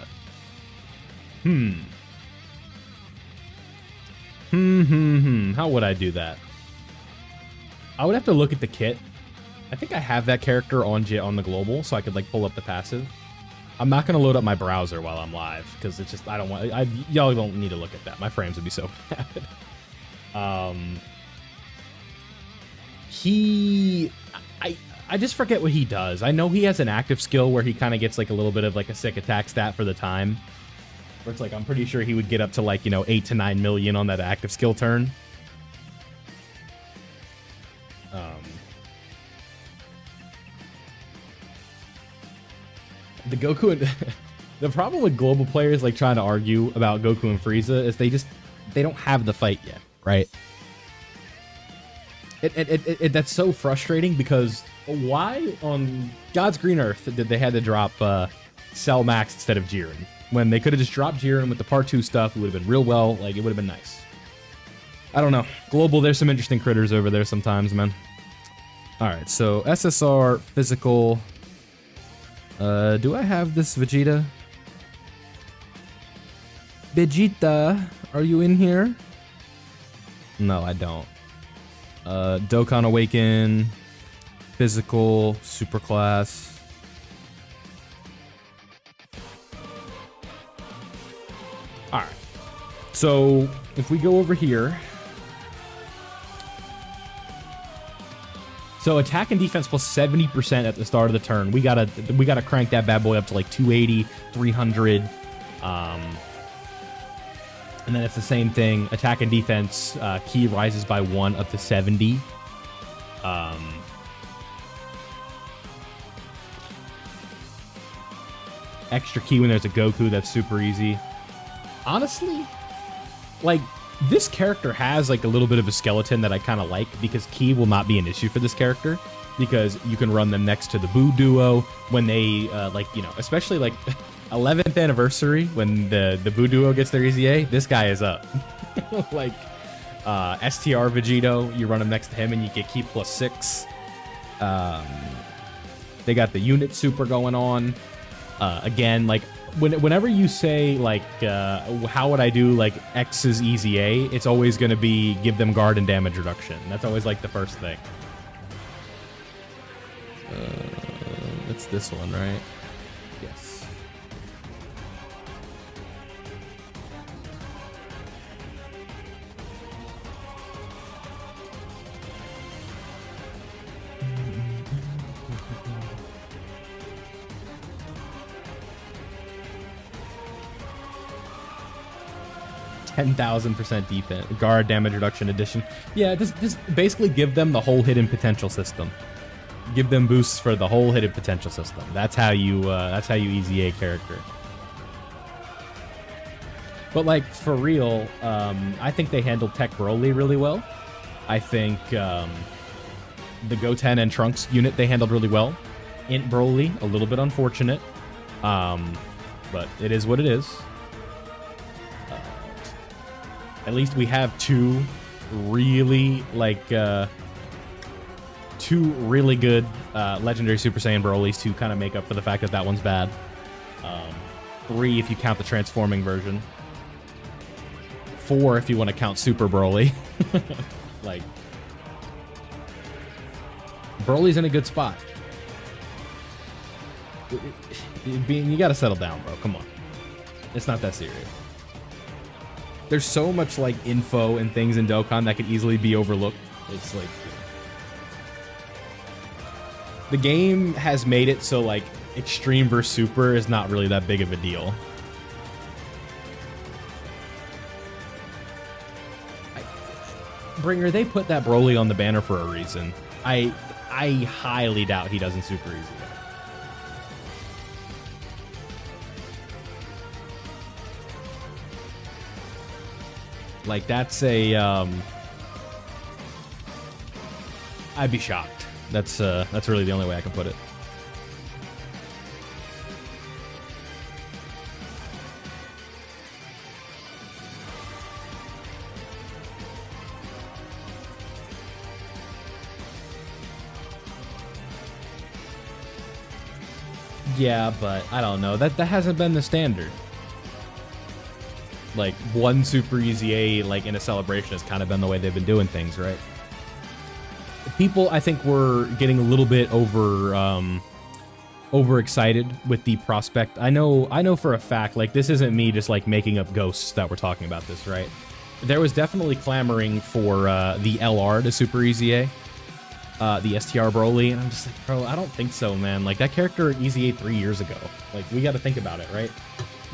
How would I do that? I would have to look at the kit. I think I have that character on the global, so I could like pull up the passive. I'm not gonna load up my browser while I'm live because it's just I don't want. Y'all don't need to look at that. My frames would be so bad. I just forget what he does. I know he has an active skill where he kind of gets like a little bit of like a sick attack stat for the time. Where it's like, I'm pretty sure he would get up to like, 8 to 9 million on that active skill turn. The Goku and the problem with global players like trying to argue about Goku and Frieza is they don't have the fight yet, right? That's so frustrating because why on God's green earth did they had to drop Cell Max instead of Jiren? When they could have just dropped Jiren with the part 2 stuff, it would have been real well. Like, it would have been nice. I don't know. Global, there's some interesting critters over there sometimes, man. Alright, so SSR, physical. Do I have this Vegeta? Vegeta, are you in here? No, I don't. Dokkan Awaken, physical, superclass. Alright, so if we go over here, so attack and defense plus 70% at the start of the turn. We gotta crank that bad boy up to like 280, 300, and then it's the same thing. Attack and defense key rises by 1 up to 70. Extra key when there's a Goku, that's super easy. Honestly, like, this character has like a little bit of a skeleton that I kind of like because key will not be an issue for this character because you can run them next to the Buu duo when they especially like 11th anniversary when the Buu duo gets their easy A, this guy is up. Like STR Vegito, you run him next to him and you get key plus 6. They got the unit super going on. Again, like whenever you say like how would I do like X's easy A, it's always going to be give them guard and damage reduction. That's always like the first thing. It's this one, right? Yes. %10,000% defense, guard damage reduction addition. Yeah, just basically give them the whole hidden potential system. Give them boosts for the whole hidden potential system. That's how you easy A character. But like for real, I think they handled Tech Broly really well. I think the Goten and Trunks unit they handled really well. Int Broly, a little bit unfortunate, but it is what it is. At least we have two really good legendary Super Saiyan Brolys to kind of make up for the fact that that one's bad. 3 if you count the transforming version. 4 if you want to count Super Broly. Like, Broly's in a good spot. You gotta settle down, bro. Come on. It's not that serious. There's so much like info and things in Dokkan that could easily be overlooked. It's like the game has made it so like extreme versus super is not really that big of a deal. Bringer, they put that Broly on the banner for a reason. I highly doubt he doesn't super easy. Like, that's a, I'd be shocked. That's really the only way I can put it. Yeah, but I don't know. That hasn't been the standard. Like, one super easy A, like, in a celebration has kind of been the way they've been doing things, right? People, I think, were getting a little bit overexcited with the prospect. I know for a fact, like, this isn't me just, like, making up ghosts that we're talking about this, right? There was definitely clamoring for the LR to super easy A. The STR Broly, and I'm just like, bro, I don't think so, man. Like, that character Easy A 3 years ago. Like, we got to think about it, right?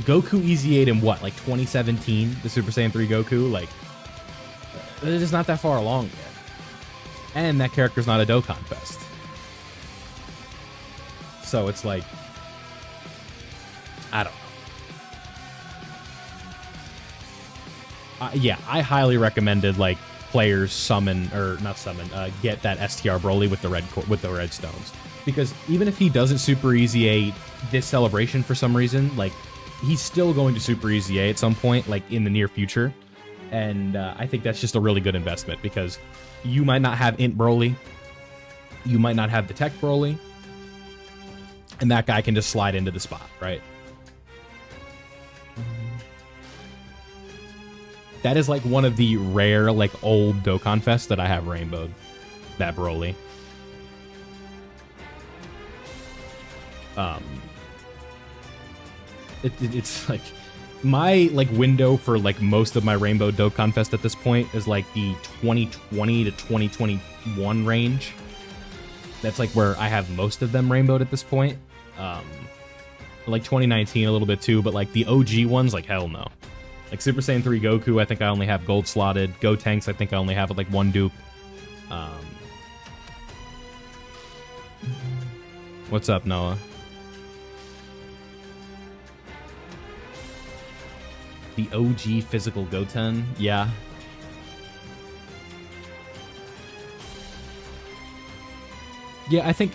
Goku Easy 8 in what, like 2017? The Super Saiyan 3 Goku? Like, it is not that far along yet. And that character's not a Dokkan Fest. So it's like, I don't know. Yeah, I highly recommended, like, players summon, or not summon, get that STR Broly with the red stones. Because even if he doesn't Super Easy A this celebration for some reason, like, he's still going to Super Easy A at some point, like, in the near future. And I think that's just a really good investment, because you might not have Int Broly, you might not have the Tech Broly, and that guy can just slide into the spot, right? That is, like, one of the rare, like, old Dokkan Fest that I have rainbowed. That Broly. It's like my, like, window for, like, most of my rainbow Dokkan Fest at this point is like the 2020 to 2021 range. That's like where I have most of them rainbowed at this point. Like 2019 a little bit too, but like the OG ones, like, hell no. Like Super Saiyan 3 Goku, I think I only have gold slotted. Gotenks, I think I only have like one dupe. What's up, Noah? The OG physical Goten, yeah. Yeah, I think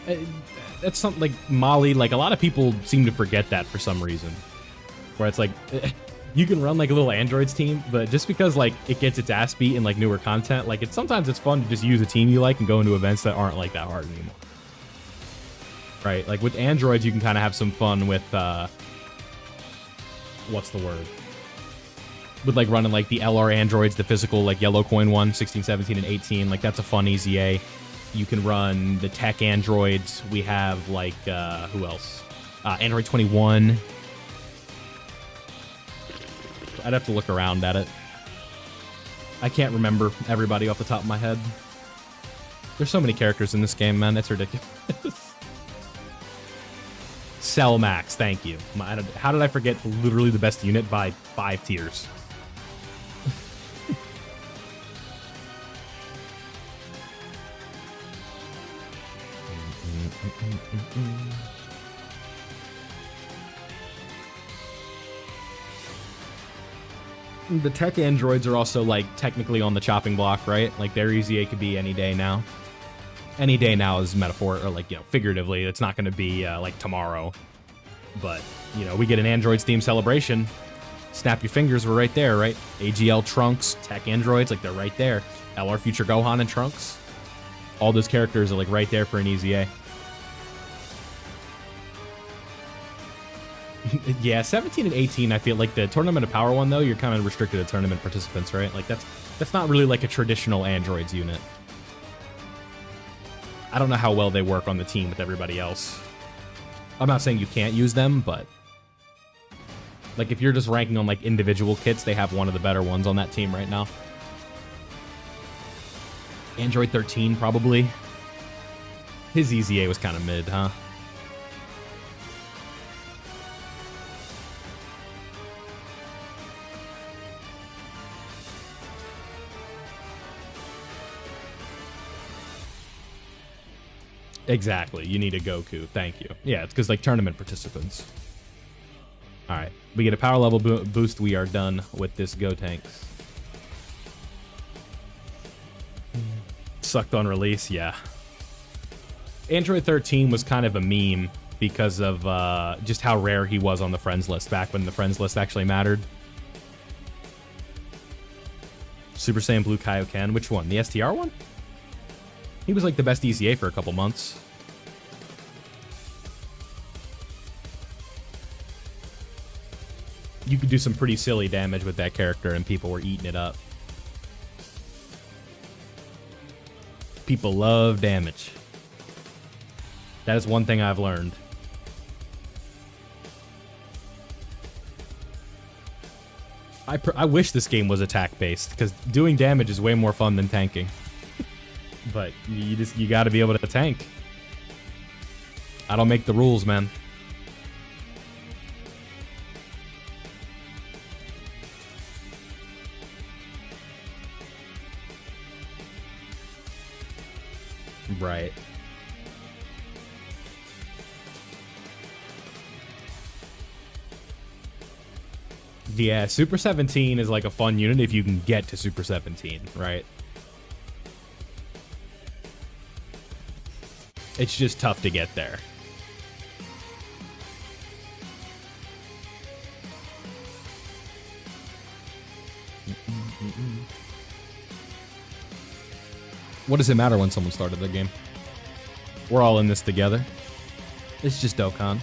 that's something like Molly, like, a lot of people seem to forget that for some reason. Where it's like, you can run like a little androids team, but just because, like, it gets its ass beat in, like, newer content, like, sometimes it's fun to just use a team you like and go into events that aren't like that hard anymore. Right? Like, with androids, you can kind of have some fun with, what's the word? With, like, running, like, the LR androids, the physical, like, yellow coin one, 16, 17, and 18. Like, that's a fun easy A. You can run the tech androids. We have, like, who else? Android 21. I'd have to look around at it. I can't remember everybody off the top of my head. There's so many characters in this game, man. It's ridiculous. Cell Max, thank you. How did I forget literally the best unit by 5 tiers? The tech androids are also, like, technically on the chopping block, right? Like, their easy A could be any day now. Any day now is metaphor, or, like, you know, figuratively. It's not going to be, like, tomorrow. But, you know, we get an androids themed celebration. Snap your fingers, we're right there, right? AGL Trunks, tech androids, like, they're right there. LR Future Gohan and Trunks. All those characters are, like, right there for an easy A. Yeah, 17 and 18, I feel like the Tournament of Power one, though, you're kind of restricted to tournament participants, right? Like, that's not really like a traditional androids unit. I don't know how well they work on the team with everybody else. I'm not saying you can't use them, but like, if you're just ranking on, like, individual kits, they have one of the better ones on that team right now. Android 13, probably. His easy A was kind of mid, huh? Exactly. You need a Goku. Thank you. Yeah, it's because, like, tournament participants. All right. We get a power level boost. We are done with this Gotenks. Sucked on release. Yeah. Android 13 was kind of a meme because of just how rare he was on the friends list back when the friends list actually mattered. Super Saiyan Blue Kaioken. Which one? The STR one? He was like the best EZA for a couple months. you could do some pretty silly damage with that character, and people were eating it up. People love damage. That is one thing I've learned. I wish this game was attack-based, because doing damage is way more fun than tanking. But you got to be able to tank. I don't make the rules, man. Right. Yeah, Super 17 is like a fun unit if you can get to Super 17, right? It's just tough to get there. What does it matter when someone started the game? We're all in this together. It's just Dokkan.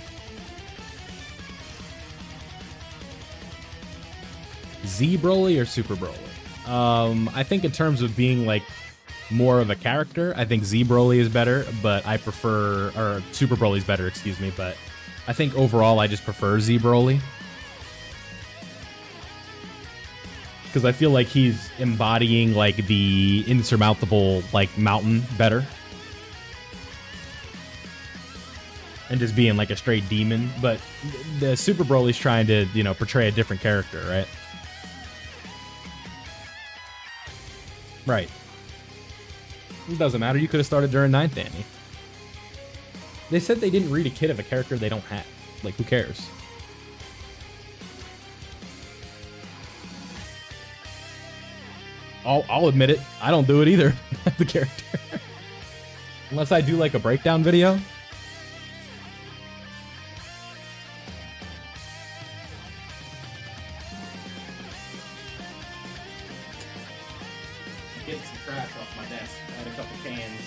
Z Broly or Super Broly? I think in terms of being like more of a character, I think Z Broly is better, but I prefer, or Super Broly's better, excuse me, but I think overall I just prefer Z Broly. Because I feel like he's embodying like the insurmountable like mountain better. And just being like a straight demon, but the Super Broly's trying to, you know, portray a different character, right? Right. It doesn't matter. You could have started during 9th Annie. They said they didn't read a kit of a character they don't have. Like, who cares? I'll admit it. I don't do it either. The character. Unless I do like a breakdown video. Getting some trash off my desk. I had a couple cans.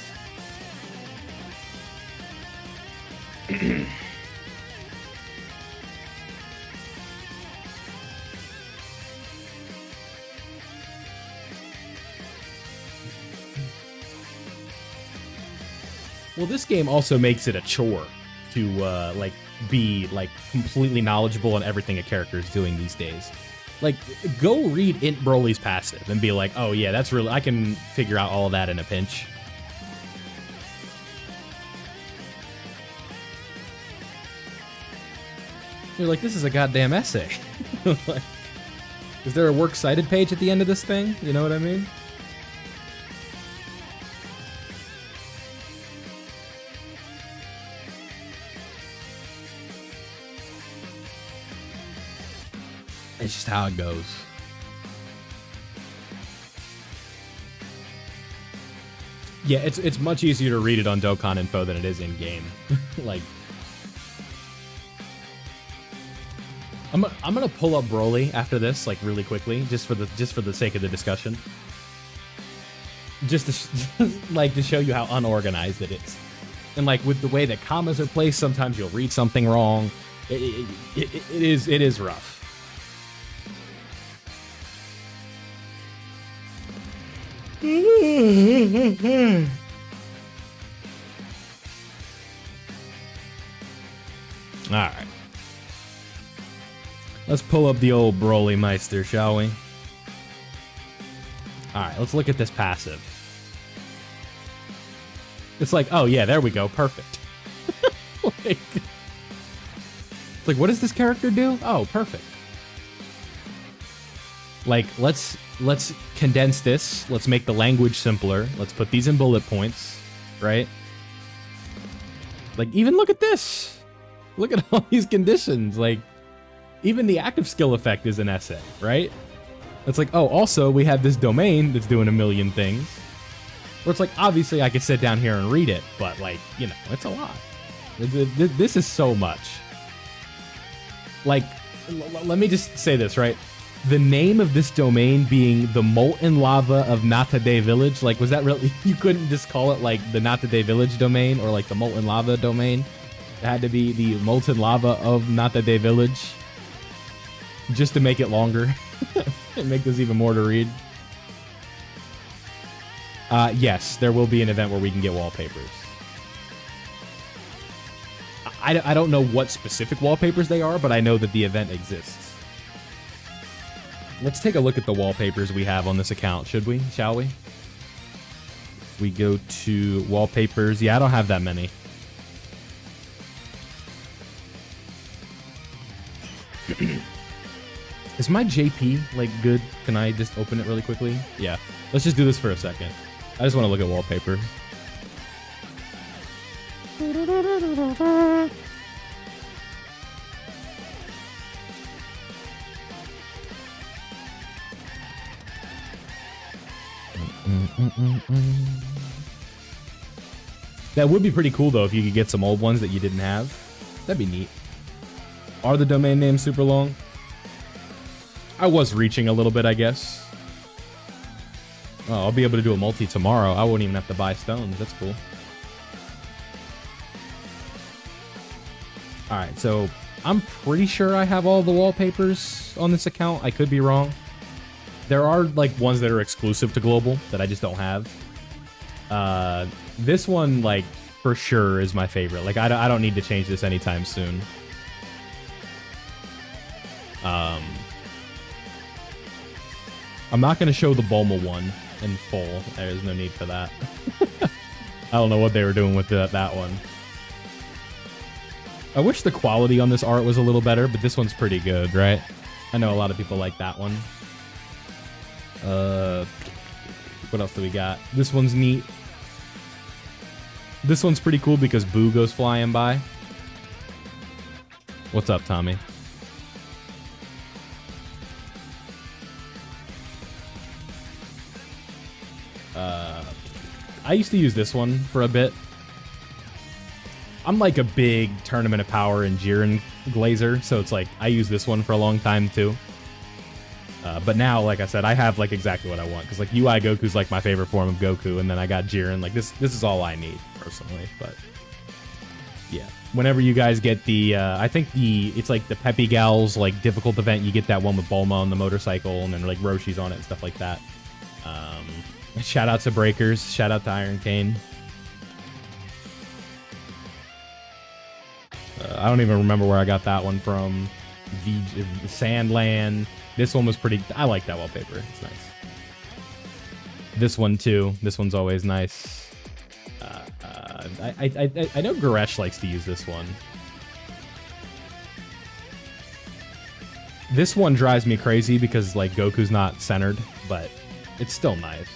Well, this game also makes it a chore to like be like completely knowledgeable on everything a character is doing these days. Like, go read Int Broly's passive and be like, oh yeah, that's really, I can figure out all of that in a pinch. You're like, this is a goddamn essay. Like, is there a works cited page at the end of this thing? You know what I mean? It's just how it goes. Yeah, it's much easier to read it on Dokkan Info than it is in game. Like, I'm gonna pull up Broly after this, like really quickly, just for the sake of the discussion. Just to like to show you how unorganized it is, and like with the way that commas are placed, sometimes you'll read something wrong. It is rough. Alright. Let's pull up the old Broly Meister, shall we? Alright, let's look at this passive. It's like, oh yeah, there we go, perfect. Like, it's like, what does this character do? Oh, perfect. Like, let's condense this. Let's make the language simpler. Let's put these in bullet points, right? Like, even look at this. Look at all these conditions. Like, even the active skill effect is an essay, right? It's like, oh, also, we have this domain that's doing a million things. Where it's like, obviously, I could sit down here and read it, but, like, you know, it's a lot. This is so much. Like, let me just say this, right? The name of this domain being the Molten Lava of Natade Village, like, was that really, you couldn't just call it, like, the Natade Village domain or, like, the Molten Lava domain? It had to be the Molten Lava of Natade Village. just to make it longer and make this even more to read. Yes, there will be an event where we can get wallpapers. I don't know what specific wallpapers they are, but I know that the event exists. Let's take a look at the wallpapers we have on this account, should we? Shall we? We go to wallpapers. Yeah, I don't have that many. Is my JP, like, good? Can I just open it really quickly? Yeah. Let's just do this for a second. I just want to look at wallpaper. That would be pretty cool, though, if you could get some old ones that you didn't have. That'd be neat. Are the domain names super long? I was reaching a little bit, I guess. Oh, I'll be able to do a multi tomorrow. I won't even have to buy stones. That's cool. Alright, so I'm pretty sure I have all the wallpapers on this account. I could be wrong. There are, like, ones that are exclusive to global that I just don't have. This one, like, for sure is my favorite. Like, I don't need to change this anytime soon. I'm not going to show the Bulma one in full. There's no need for that. I don't know what they were doing with that one. I wish the quality on this art was a little better, but this one's pretty good, right? I know a lot of people like that one. What else do we got? This one's neat. This one's pretty cool because Boo goes flying by. What's up, Tommy? I used to use this one for a bit. I'm like a big Tournament of Power and Jiren glazer, so it's like I use this one for a long time too. But now, like I said, I have like exactly what I want, because like UI Goku's like my favorite form of Goku, and then I got Jiren. Like this is all I need personally. But yeah, whenever you guys get the, I think it's like the Peppy Gals like difficult event. You get that one with Bulma on the motorcycle, and then like Roshi's on it and stuff like that. Shout out to Breakers. Shout out to Iron Cane. I don't even remember where I got that one from. Sandland. This one was pretty... I like that wallpaper. It's nice. This one, too. This one's always nice. I know Goresh likes to use this one. This one drives me crazy because, like, Goku's not centered, but it's still nice.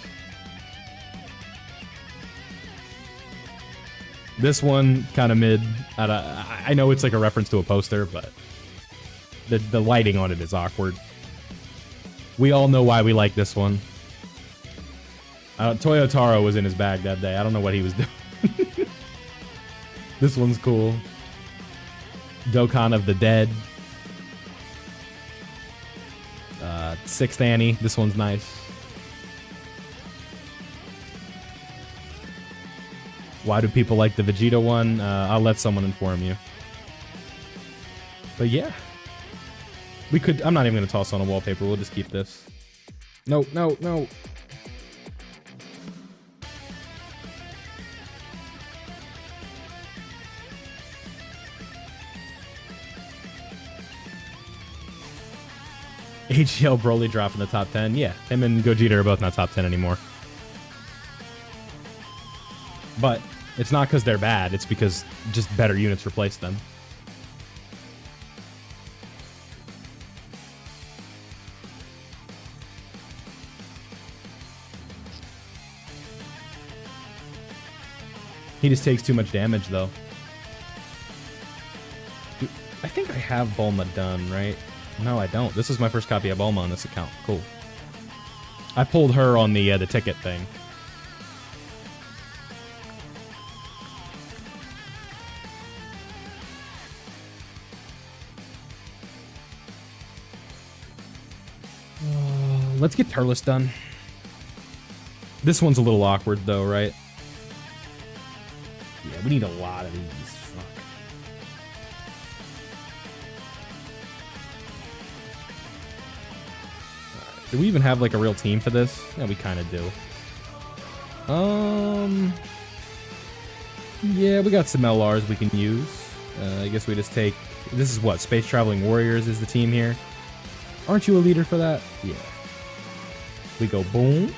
This one, kind of mid. I know it's like a reference to a poster, but the lighting on it is awkward. We all know why we like this one. Toyotaro was in his bag that day. I don't know what he was doing. This one's cool. Dokkan of the Dead. Sixth Annie. This one's nice. Why do people like the Vegeta one? I'll let someone inform you. But yeah. We could... I'm not even going to toss on a wallpaper. We'll just keep this. No, no, no. HGL Broly drop in the top 10. Yeah, him and Gogeta are both not top 10 anymore. But it's not because they're bad. It's because just better units replace them. He just takes too much damage, though. I think I have Bulma done, right? No, I don't. This is my first copy of Bulma on this account. Cool. I pulled her on the ticket thing. Let's get Turles done. This one's a little awkward, though, right? Yeah, we need a lot of these. Fuck. Do we even have like a real team for this? Yeah, we kind of do. Yeah, we got some LRs we can use. I guess we just take... This is what? Space Traveling Warriors is the team here. Aren't you a leader for that? Yeah. We go boom.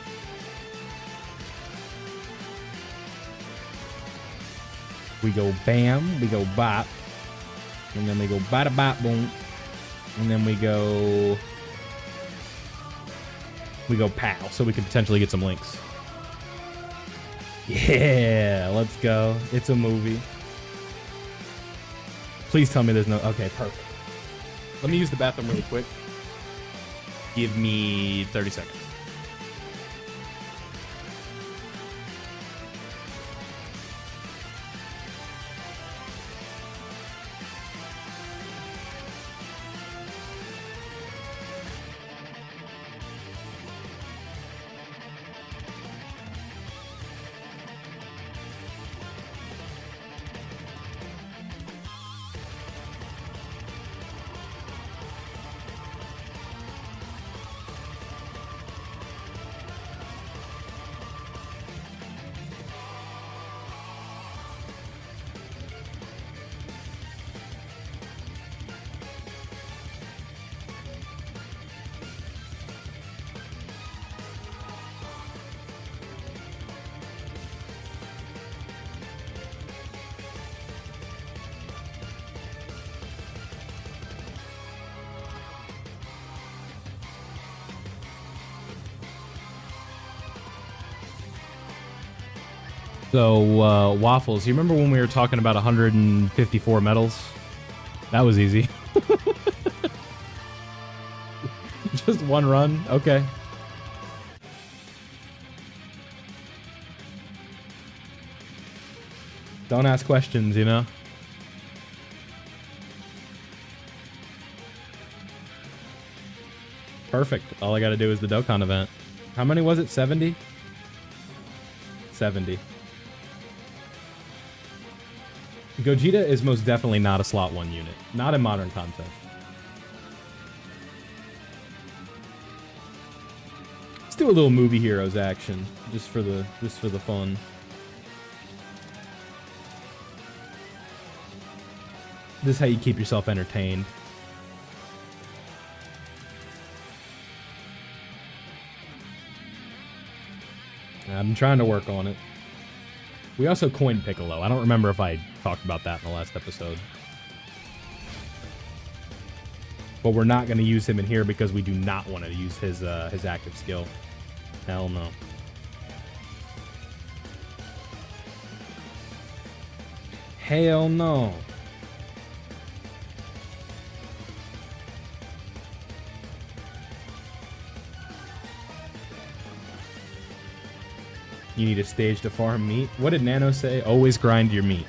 We go bam. We go bop. And then we go bada bop boom. And then we go pow. So we can potentially get some links. Yeah, let's go. It's a movie. Please tell me there's no... Okay, perfect. Let me use the bathroom really quick. Give me 30 seconds. So, Waffles, you remember when we were talking about 154 medals? That was easy. Just one run? Okay. Don't ask questions, you know? Perfect. All I gotta do is the Dokkan event. How many was it? 70? 70. Gogeta is most definitely not a slot 1 unit. Not in modern content. Let's do a little Movie Heroes action. Just for the fun. This is how you keep yourself entertained. I'm trying to work on it. We also coined Piccolo. I don't remember if I talked about that in the last episode. But we're not going to use him in here because we do not want to use his active skill. Hell no. Hell no. You need a stage to farm meat. What did Nano say? Always grind your meat.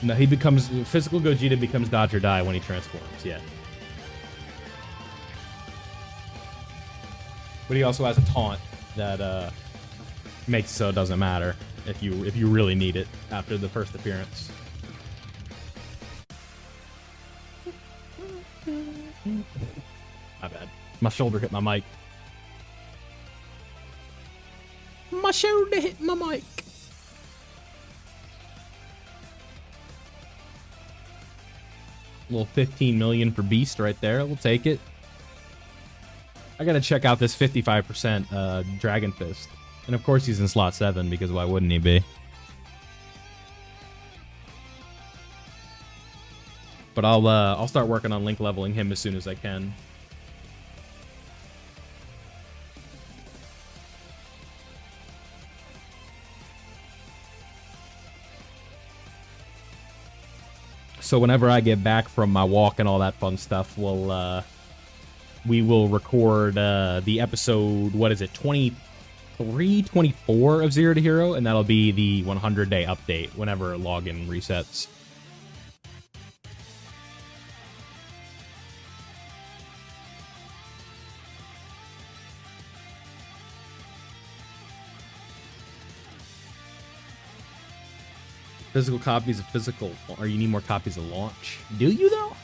No, he becomes... Physical Gogeta becomes dodge or die when he transforms, yeah. But he also has a taunt that makes it so it doesn't matter. If you really need it after the first appearance. My bad. My shoulder hit my mic. My shoulder hit my mic. Little 15 million for Beast right there. We'll take it. I gotta check out this 55% Dragon Fist. And of course he's in slot 7, because why wouldn't he be? But I'll start working on link leveling him as soon as I can. So whenever I get back from my walk and all that fun stuff, we will record the episode, what is it, 24 of Zero to Hero, and that'll be the 100-day update whenever login resets. Physical copies of physical, or you need more copies of launch. Do you though?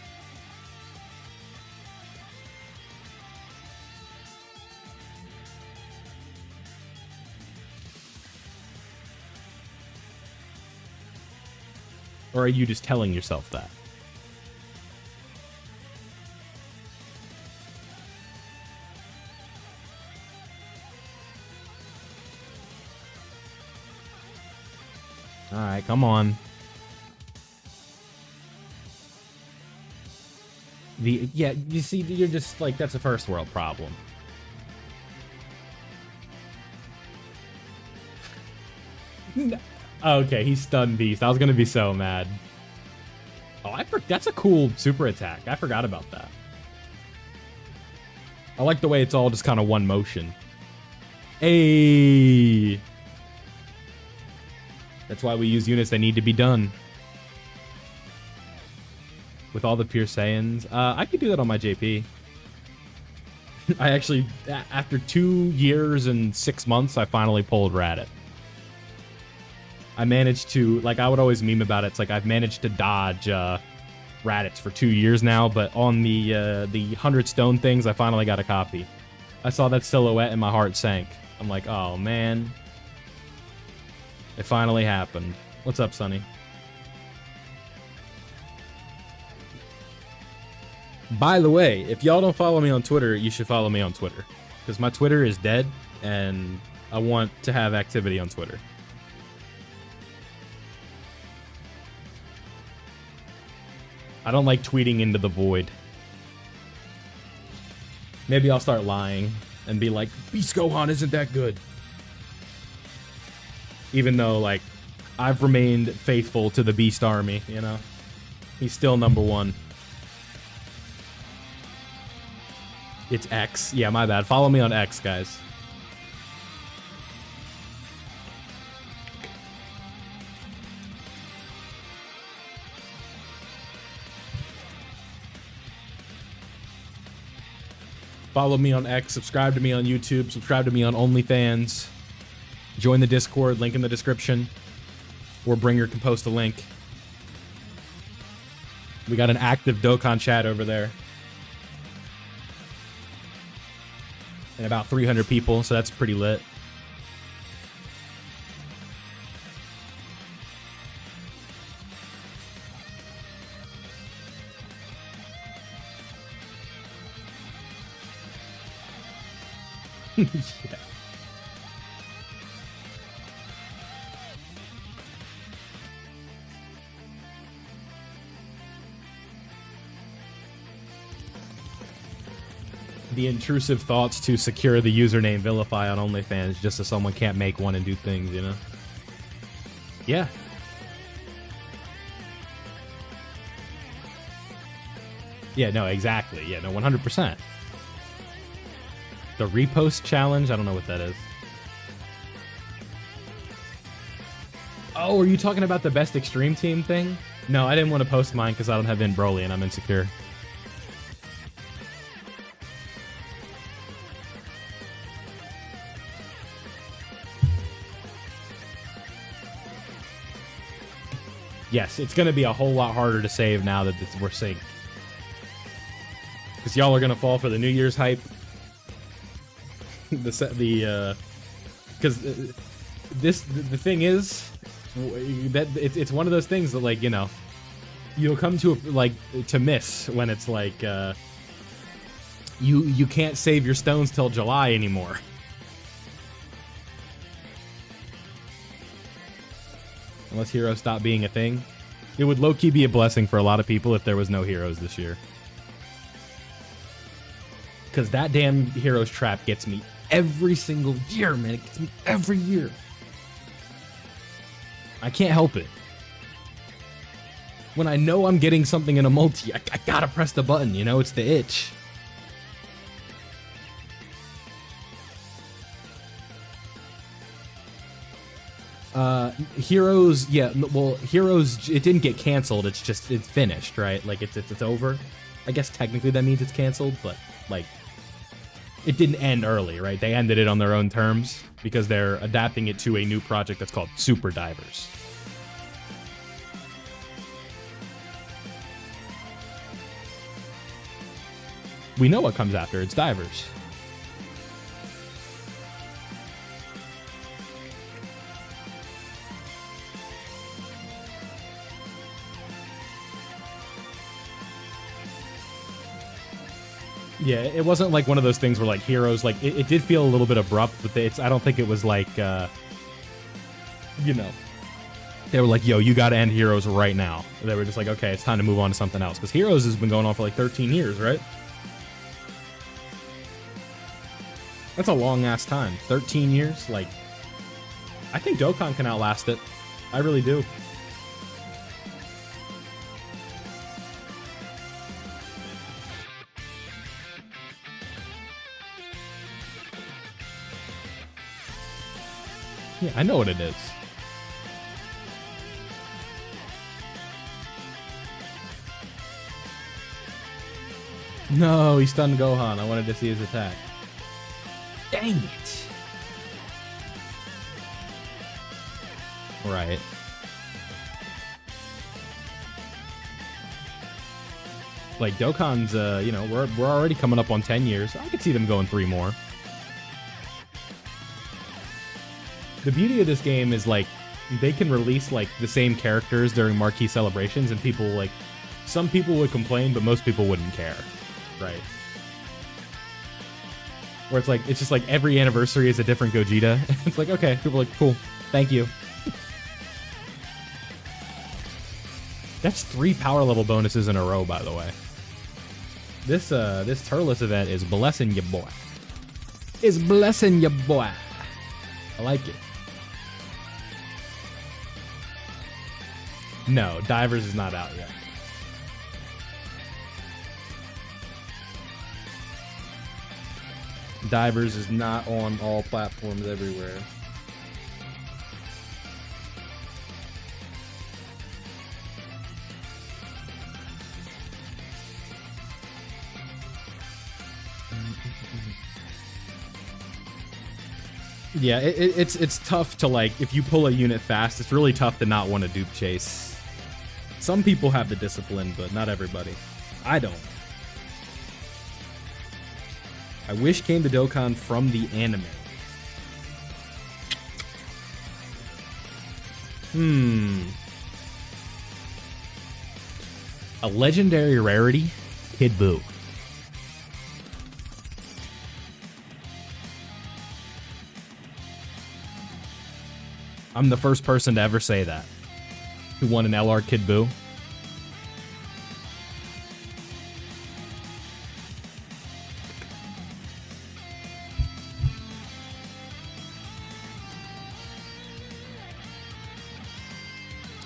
Or are you just telling yourself that? All right, come on. Yeah, you see, you're just like, that's a first world problem. Okay, he stunned Beast. I was gonna be so mad. Oh, that's a cool super attack. I forgot about that. I like the way it's all just kind of one motion. Hey. That's why we use units that need to be done. With all the pure Saiyans. I could do that on my JP. I actually, after 2 years and 6 months, I finally pulled Raditz. I managed to, like, I would always meme about it. It's like I've managed to dodge Raditz for 2 years now, but on the 100 stone things, I finally got a copy. I saw that silhouette and my heart sank. I'm like, oh man. It finally happened. What's up, Sonny? By the way, if y'all don't follow me on Twitter, you should follow me on Twitter. Because my Twitter is dead, and I want to have activity on Twitter. I don't like tweeting into the void. Maybe I'll start lying and be like, Beast Gohan isn't that good. Even though, like, I've remained faithful to the Beast Army, you know? He's still #1. It's X. Yeah, my bad. Follow me on X, guys. Follow me on X, subscribe to me on YouTube, subscribe to me on OnlyFans. Join the Discord, link in the description. Or Bringer can post a link. We got an active Dokkan chat over there. And about 300 people, so that's pretty lit. Yeah. The intrusive thoughts to secure the username Vilify on OnlyFans just so someone can't make one and do things, you know? Yeah. Yeah, no, exactly. Yeah, no, 100%. The repost challenge? I don't know what that is. Oh, are you talking about the best extreme team thing? No, I didn't want to post mine because I don't have in Broly and I'm insecure. Yes, it's going to be a whole lot harder to save now that we're synced. Because y'all are going to fall for the New Year's hype. Because the thing is that it's one of those things that, like, you know, you'll come to to miss when it's like you can't save your stones till July anymore. Unless heroes stop being a thing. It would low-key be a blessing for a lot of people if there was no heroes this year. Because that damn heroes trap gets me every single year, man. It gets me every year. I can't help it. When I know I'm getting something in a multi, I gotta press the button, you know? It's the itch. Heroes, yeah, well, Heroes, it didn't get canceled, it's finished, right? Like, it's over. I guess technically that means it's canceled, but, like, it didn't end early, right? They ended it on their own terms, because they're adapting it to a new project that's called Super Divers. We know what comes after. It's divers. Yeah, it wasn't like one of those things where like heroes, like it did feel a little bit abrupt, but I don't think it was like, you know, they were like, yo, you got to end Heroes right now. They were just like, okay, it's time to move on to something else. Because Heroes has been going on for like 13 years, right? That's a long ass time. 13 years? Like, I think Dokkan can outlast it. I really do. Yeah, I know what it is. No, he stunned Gohan. I wanted to see his attack. Dang it. Right. Like, Dokkan's, you know, we're already coming up on 10 years. I could see them going 3 more. The beauty of this game is, like, they can release, like, the same characters during marquee celebrations, and people, like, some people would complain, but most people wouldn't care. Right. Where it's like, it's just like every anniversary is a different Gogeta. It's like, okay, people are like, cool, thank you. That's 3 power level bonuses in a row, by the way. This Turles event is blessing ya boy. It's blessing ya boy. I like it. No, Divers is not out yet. Divers is not on all platforms everywhere. Yeah, it's tough to, like, if you pull a unit fast, it's really tough to not want to dupe chase. Some people have the discipline, but not everybody. I don't. I wish came to Dokkan from the anime. A legendary rarity? Kid Buu. I'm the first person to ever say that. Who won an LR Kid Buu?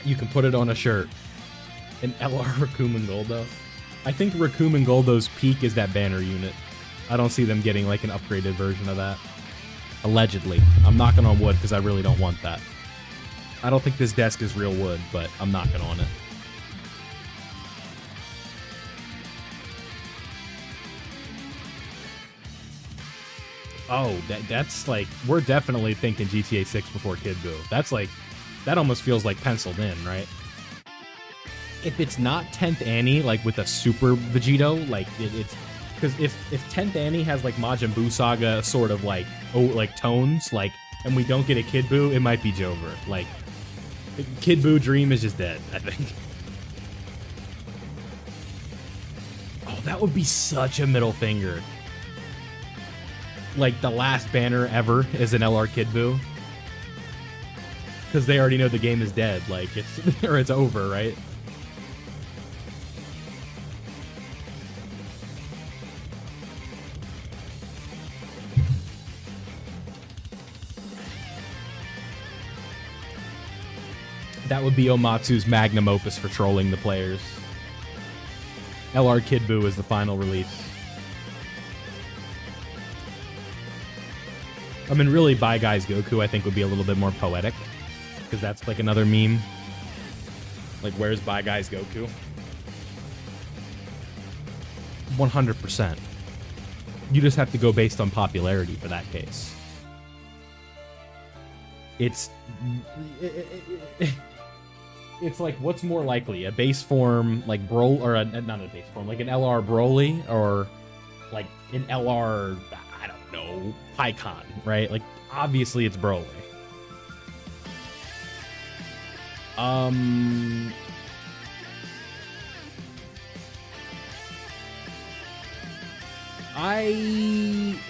You can put it on a shirt. An LR Rakumen Goldo. I think Rakumen Goldo's peak is that banner unit. I don't see them getting like an upgraded version of that. Allegedly. I'm knocking on wood because I really don't want that. I don't think this desk is real wood, but I'm knocking on it. Oh, that's like, we're definitely thinking GTA 6 before Kid Buu. That's like, that almost feels like penciled in, right? If it's not 10th Annie, like with a super Vegito, like it's because if 10th Annie has like Majin Buu Saga sort of like tones, like, and we don't get a Kid Buu, it might be Jover. Like, Kid Buu dream is just dead, I think. Oh, that would be such a middle finger. Like the last banner ever is an LR Kid Buu. Because they already know the game is dead, like it's or it's over, right? That would be Omatsu's magnum opus for trolling the players. LR Kid Buu is the final release. I mean, really, Bye Guys Goku, I think, would be a little bit more poetic. Because that's like another meme. Like, where's Bye Guys Goku? 100%. You just have to go based on popularity for that case. It's like, what's more likely? A base form, like, not a base form, like an LR Broly, or like an LR, I don't know, Icon, right? Like, obviously it's Broly.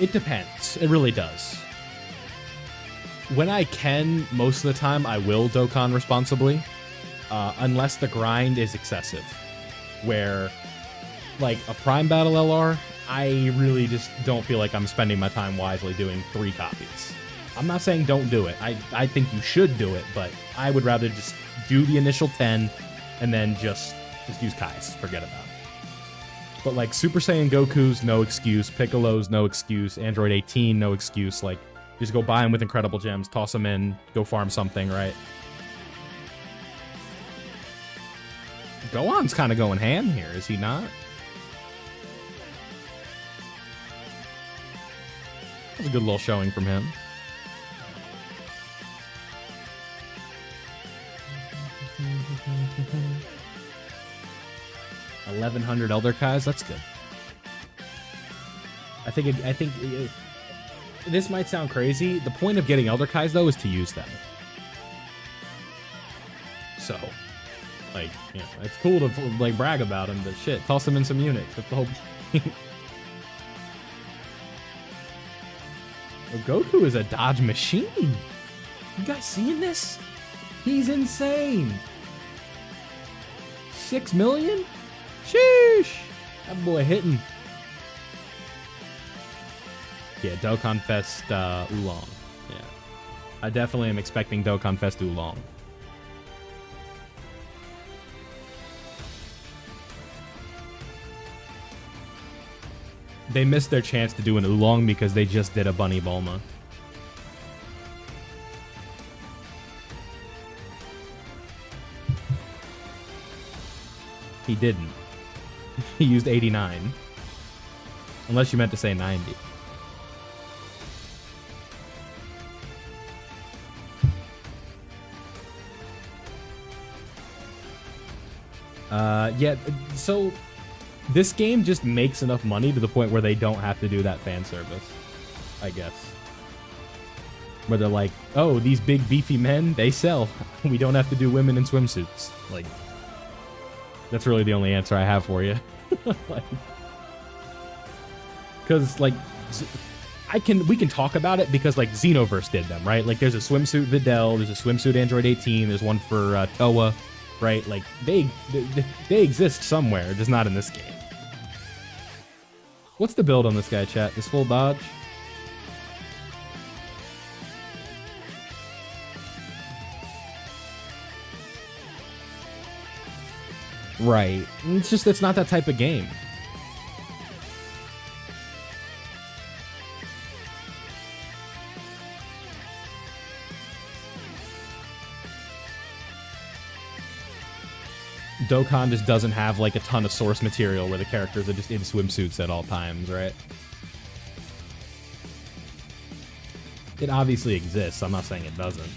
It depends. It really does. When I can, most of the time, I will Dokkan responsibly, unless the grind is excessive. Where, like, a Prime Battle LR, I really just don't feel like I'm spending my time wisely doing 3 copies. I'm not saying don't do it. I think you should do it, but I would rather just do the initial 10 and then just use Kai's. Forget about it. But, like, Super Saiyan Goku's, no excuse. Piccolo's, no excuse. Android 18, no excuse. Like, just go buy them with Incredible Gems, toss them in, go farm something, right? Gohan's kind of going ham here, is he not? That was a good little showing from him. $1,100 Elder Kais, that's good. I think this might sound crazy. The point of getting Elder Kais, though, is to use them. So, like, you know, it's cool to, like, brag about them, but shit, toss them in some units. That's the whole point. Goku is a dodge machine. You guys seeing this? He's insane. 6 million? Sheesh. That boy hitting. Yeah, Dokkan Fest Oolong. Yeah. I definitely am expecting Dokkan Fest Oolong. They missed their chance to do an Oolong because they just did a Bunny Bulma. He didn't. He used 89. Unless you meant to say 90. Yeah, so this game just makes enough money to the point where they don't have to do that fan service, I guess. Where they're like, oh, these big beefy men, they sell. We don't have to do women in swimsuits. Like, that's really the only answer I have for you. Like, because, like, we can talk about it because, like, Xenoverse did them, right? Like, there's a swimsuit Videl, there's a swimsuit Android 18, there's one for Toa, right? Like, they exist somewhere, just not in this game. What's the build on this guy, chat? Is full dodge? Right. It's just, it's not that type of game. Dokkan just doesn't have, like, a ton of source material where the characters are just in swimsuits at all times, right? It obviously exists. I'm not saying it doesn't.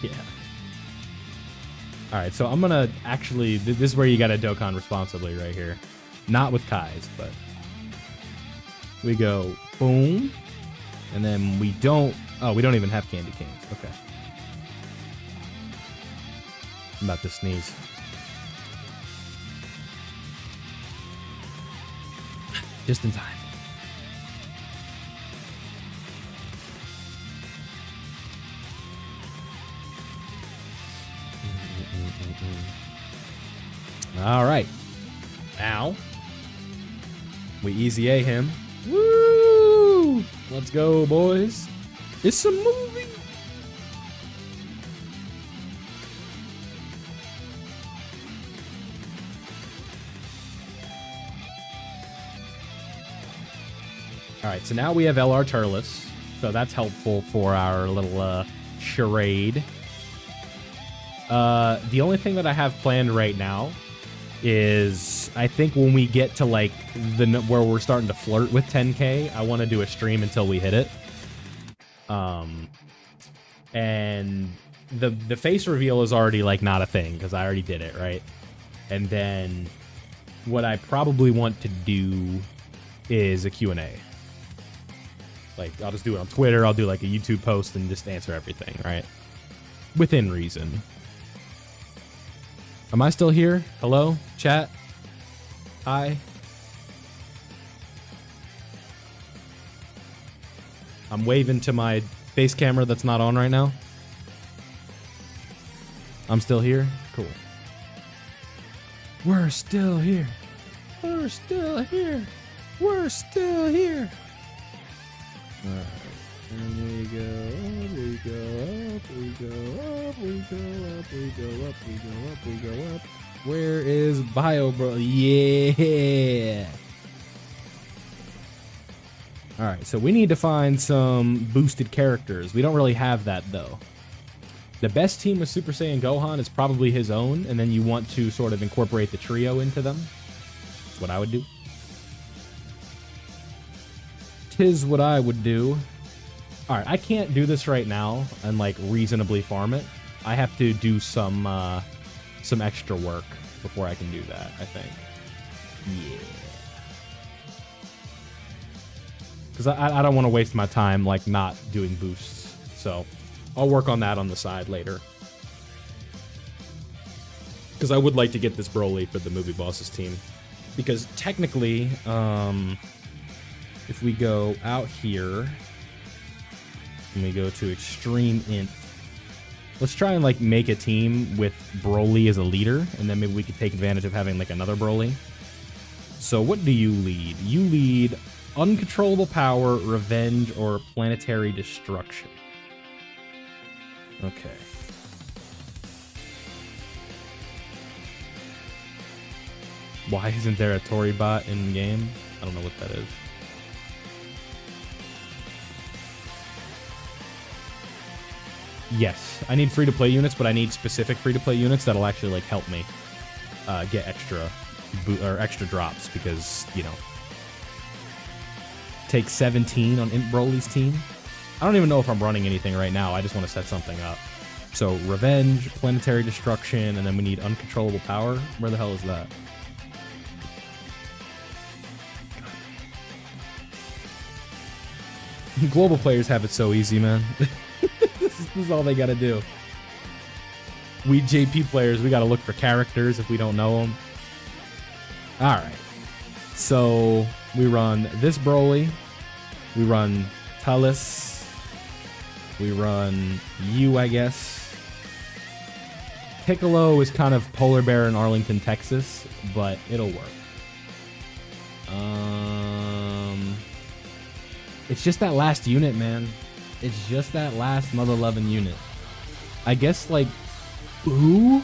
Yeah. Alright, so I'm gonna actually... This is where you gotta Dokkan responsibly right here. Not with Kai's, but... We go boom. And then we don't... Oh, we don't even have Candy Canes. Okay. I'm about to sneeze. Just in time. All right. Now, we easy A him. Woo! Let's go, boys. It's a movie. All right, so now we have LR Turles. So that's helpful for our little charade. The only thing that I have planned right now is I think when we get to like where we're starting to flirt with 10K, I want to do a stream until we hit it. And the face reveal is already like not a thing because I already did it, right? And then what I probably want to do is a Q&A. Like, I'll just do it on Twitter. I'll do like a YouTube post and just answer everything, right? Within reason. Am I still here? Hello? Chat? Hi? I'm waving to my face camera that's not on right now. I'm still here? Cool. We're still here. We're still here. We're still here. Alright. And we go up, we go up, we go up, we go up, we go up, we go up, we go up. Where is Bio Bro? Yeah. Alright, so we need to find some boosted characters. We don't really have that though. The best team with Super Saiyan Gohan is probably his own, and then you want to sort of incorporate the trio into them. That's what I would do. Tis what I would do. Alright, I can't do this right now and like reasonably farm it. I have to do some extra work before I can do that, I think. Yeah. Because I don't want to waste my time like not doing boosts. So I'll work on that on the side later. Because I would like to get this Broly for the Movie Bosses team. Because technically, if we go out here, and we go to Extreme Int, let's try and like make a team with Broly as a leader, and then maybe we could take advantage of having like another Broly. So what do you lead? You lead Uncontrollable Power, Revenge, or Planetary Destruction. Okay. Why isn't there a Tori bot in game? I don't know what that is. Yes, I need free-to-play units, but I need specific free-to-play units that'll actually like help me get extra drops because, you know, take 17 on Imp Broly's team. I don't even know if I'm running anything right now. I just want to set something up. So Revenge, Planetary Destruction, and then we need Uncontrollable Power. Where the hell is that? Global players have it so easy, man. This is all they gotta do. We JP players, we gotta look for characters if we don't know them. Alright. So we run this Broly. We run Talus. We run you, I guess. Piccolo is kind of Polar Bear in Arlington, Texas, but it'll work. It's just that last unit, man. It's just that last mother-loving unit. I guess, like, who?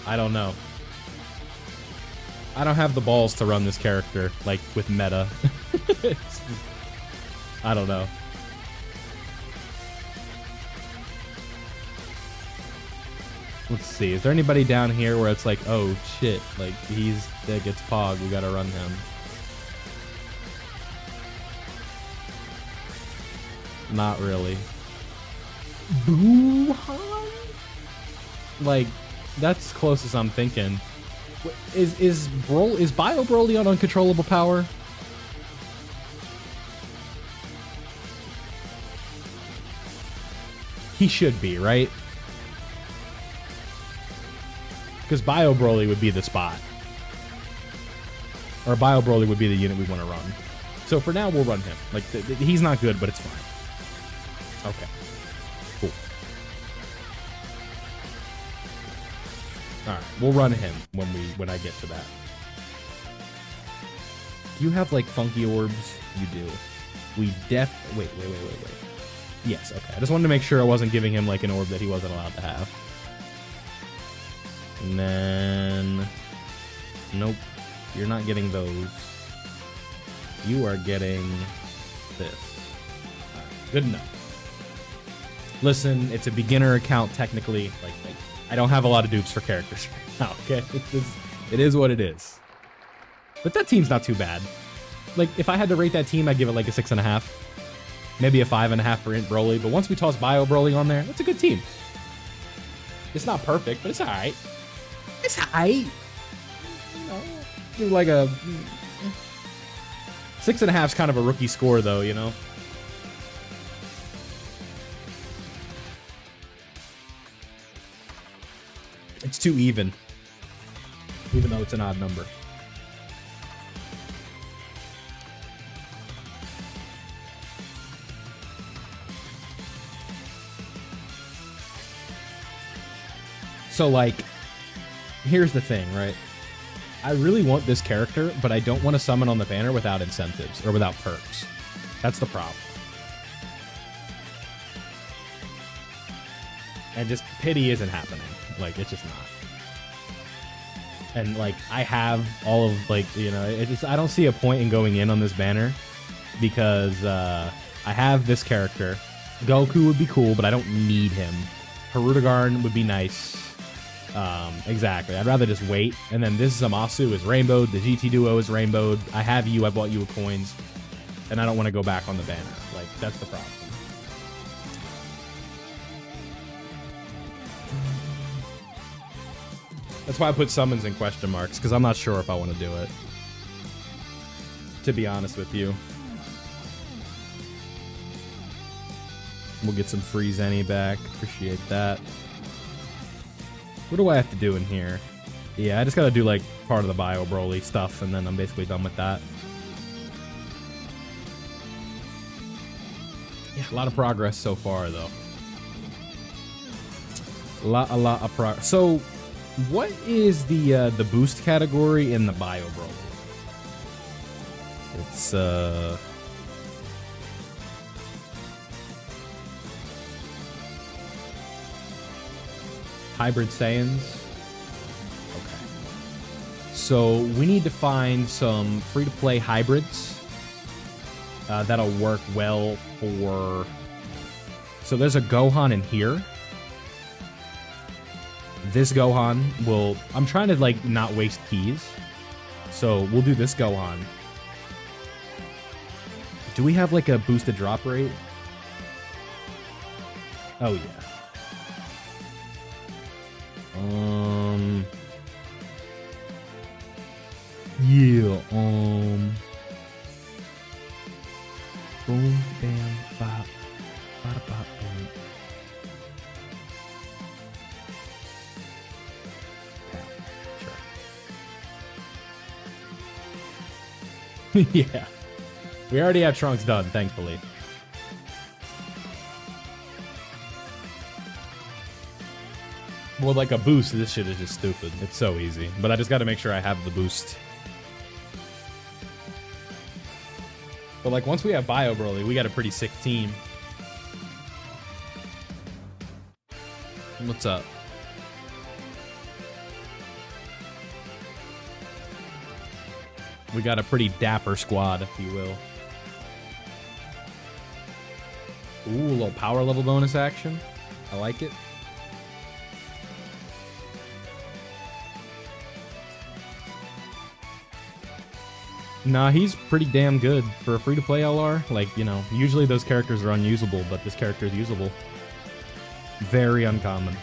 I don't know. I don't have the balls to run this character, like, with meta. I don't know. Let's see. Is there anybody down here where it's like, oh shit, like that gets Pog, we gotta run him? Not really. Boo-han? Like, that's close as I'm thinking. Is Bio Broly on Uncontrollable Power? He should be, right? Because Bio Broly would be the spot. Or Bio Broly would be the unit we want to run. So for now, we'll run him. Like, he's not good, but it's fine. Okay. Cool. Alright, we'll run him when I get to that. Do you have, like, funky orbs? You do. Wait. Yes, okay. I just wanted to make sure I wasn't giving him, like, an orb that he wasn't allowed to have. And then Nope. You're not getting those. You are getting this. All right, good enough. Listen, it's a beginner account technically. Like I don't have a lot of dupes for characters right now, okay? It is what it is. But that team's not too bad. Like, if I had to rate that team, I'd give it like a 6.5. Maybe a 5.5 for Int Broly. But once we toss Bio Broly on there, that's a good team. It's not perfect, but it's alright. It's alright. You know, give like a 6.5 is kind of a rookie score, though, you know? It's too even though it's an odd number. So, like, here's the thing, right? I really want this character, but I don't want to summon on the banner without incentives or without perks. That's the problem. And just pity isn't happening. Like, it's just not. And, like, I have all of, like, you know, I don't see a point in going in on this banner because I have this character. Goku would be cool, but I don't need him. Hirudegarn would be nice. Exactly. I'd rather just wait. And then this Zamasu is rainbowed. The GT Duo is rainbowed. I have you. I bought you with coins. And I don't want to go back on the banner. Like, that's the problem. That's why I put summons in question marks, because I'm not sure if I want to do it. To be honest with you. We'll get some free Zenny back. Appreciate that. What do I have to do in here? Yeah, I just gotta do, like, part of the Bio Broly stuff, and then I'm basically done with that. Yeah, a lot of progress so far, though. A lot of progress. So, what is the boost category in the Bio Broly? It's, Hybrid Saiyans. Okay. So we need to find some free-to-play hybrids that'll work well for... So there's a Gohan in here. This Gohan will... I'm trying to, like, not waste keys. So we'll do this Gohan. Do we have, like, a boosted drop rate? Oh, yeah. Yeah, boom, bam, bop, bada bop, boom. Yeah, sure. Yeah. We already have Trunks done, thankfully. Well, like a boost, this shit is just stupid. It's so easy. But I just gotta make sure I have the boost. But, like, once we have Bio Broly, we got a pretty sick team. What's up? We got a pretty dapper squad, if you will. Ooh, a little power level bonus action. I like it. Nah, he's pretty damn good for a free-to-play LR. Like, you know, usually those characters are unusable, but this character is usable. Very uncommon.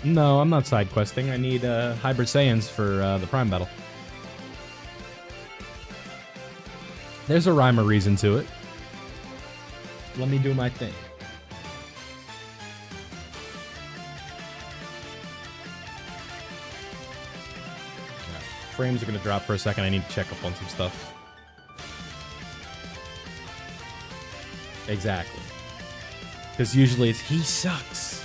No, I'm not side questing. I need Hybrid Saiyans for the Prime Battle. There's a rhyme or reason to it. Let me do my thing. Yeah, frames are gonna drop for a second. I need to check up on some stuff. Exactly. Because usually it's he sucks.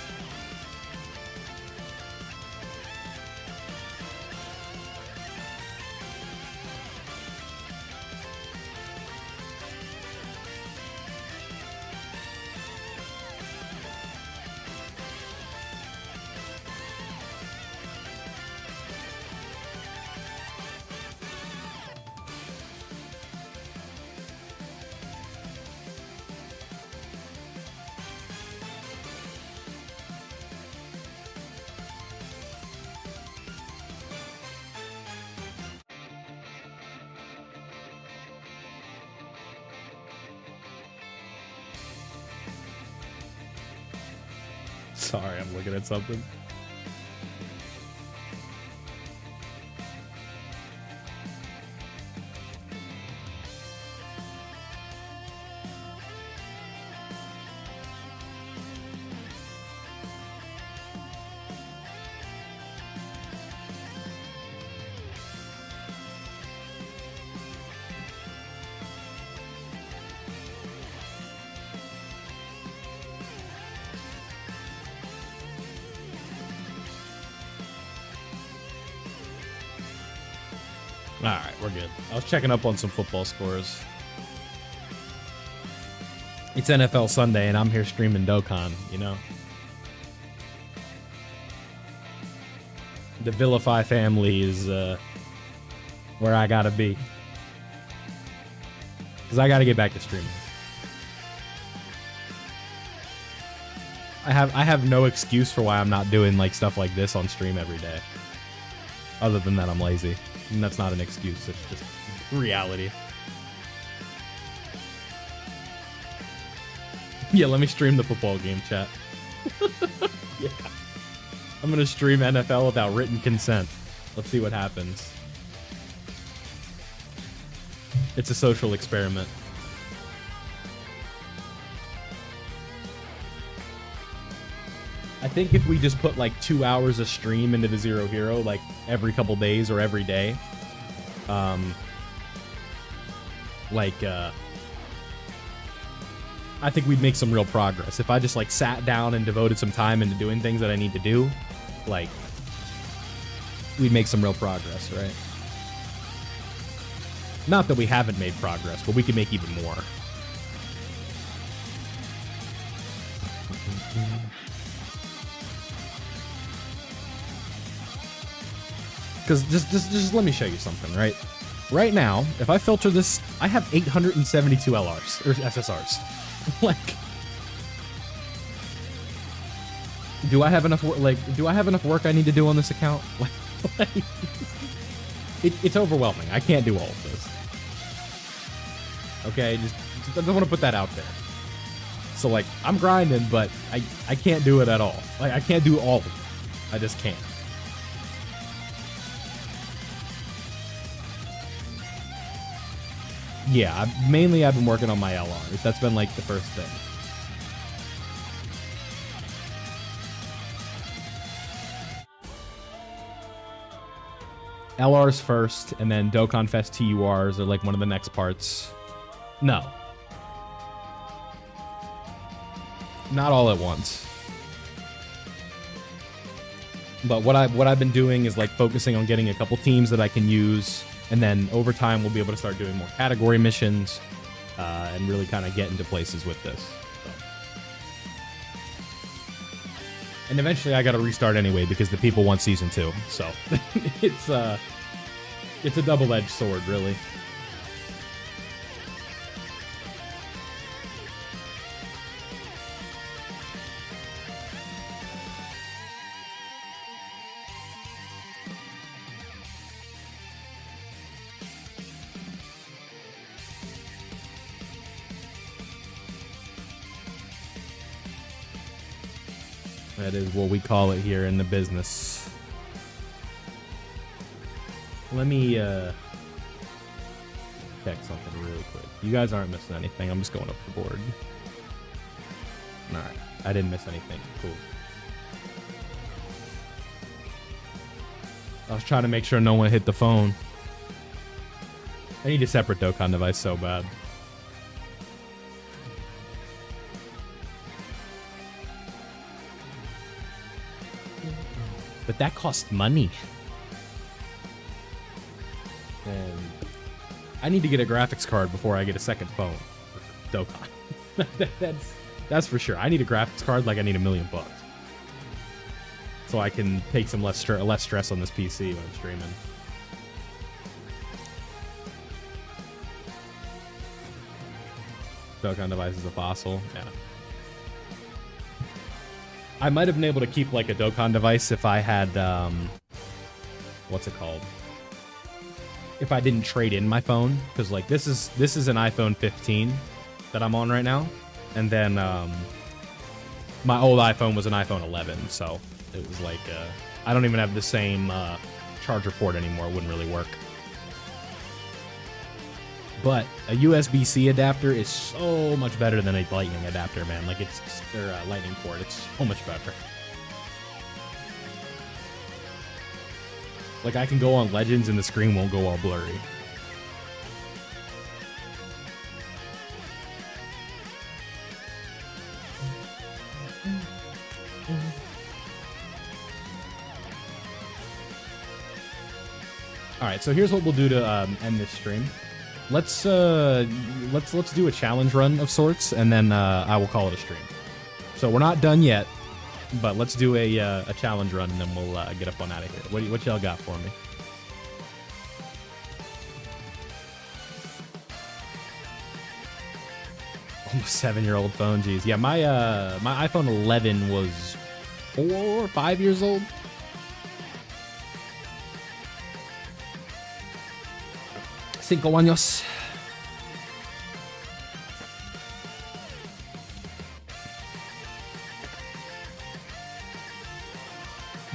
Sorry, I'm looking at something. Alright, we're good. I was checking up on some football scores. It's NFL Sunday, and I'm here streaming Dokkan, you know? The Vilify family is where I gotta be. Because I gotta get back to streaming. I have no excuse for why I'm not doing like stuff like this on stream every day. Other than that, I'm lazy. And that's not an excuse, it's just reality. Yeah, let me stream the football game, chat. Yeah. I'm gonna stream NFL without written consent. Let's see what happens. It's a social experiment. I think if we just put like 2 hours of stream into the Zero Hero, like every couple days or every day, I think we'd make some real progress. If I just like sat down and devoted some time into doing things that I need to do, like we'd make some real progress, right? Not that we haven't made progress, but we can make even more. Because just let me show you something, right? Right now, if I filter this, I have 872 LRs, or SSRs. Like, do I have enough work? Like, do I have enough work I need to do on this account? Like it's overwhelming. I can't do all of this. Okay, just I don't want to put that out there. So like, I'm grinding, but I can't do it at all. Like, I can't do all of it. I just can't. Yeah, mainly I've been working on my LRs. That's been like the first thing. LRs first, and then Dokkan Fest TURs are like one of the next parts. No. Not all at once. But what I've been doing is like focusing on getting a couple teams that I can use. And then over time, we'll be able to start doing more category missions and really kind of get into places with this. So. And eventually, I got to restart anyway because the people want Season 2. So it's a double-edged sword, really. That is what we call it here in the business. Let me check something really quick. You guys aren't missing anything. I'm just going up the board. Alright. I didn't miss anything. Cool. I was trying to make sure no one hit the phone. I need a separate Dokkan device so bad. But that costs money. And I need to get a graphics card before I get a second phone. Dokkan. That's for sure. I need a graphics card like I need $1 million. So I can take some less stress on this PC when I'm streaming. Dokkan device is a fossil. Yeah. I might have been able to keep like a Dokkan device if I had, what's it called? If I didn't trade in my phone, because like this is an iPhone 15 that I'm on right now, and then my old iPhone was an iPhone 11, so it was like, I don't even have the same charger port anymore. It wouldn't really work. But a USB-C adapter is so much better than a Lightning adapter, man. Like, it's their Lightning port. It's so much better. Like, I can go on Legends and the screen won't go all blurry. All right, so here's what we'll do to end this stream. Let's do a challenge run of sorts, and then I will call it a stream. So we're not done yet, but let's do a challenge run, and then we'll get up on out of here. What y'all got for me? Almost 7-year-old phone, geez. Yeah, my iPhone 11 was 4 or 5 years old. Cinco años.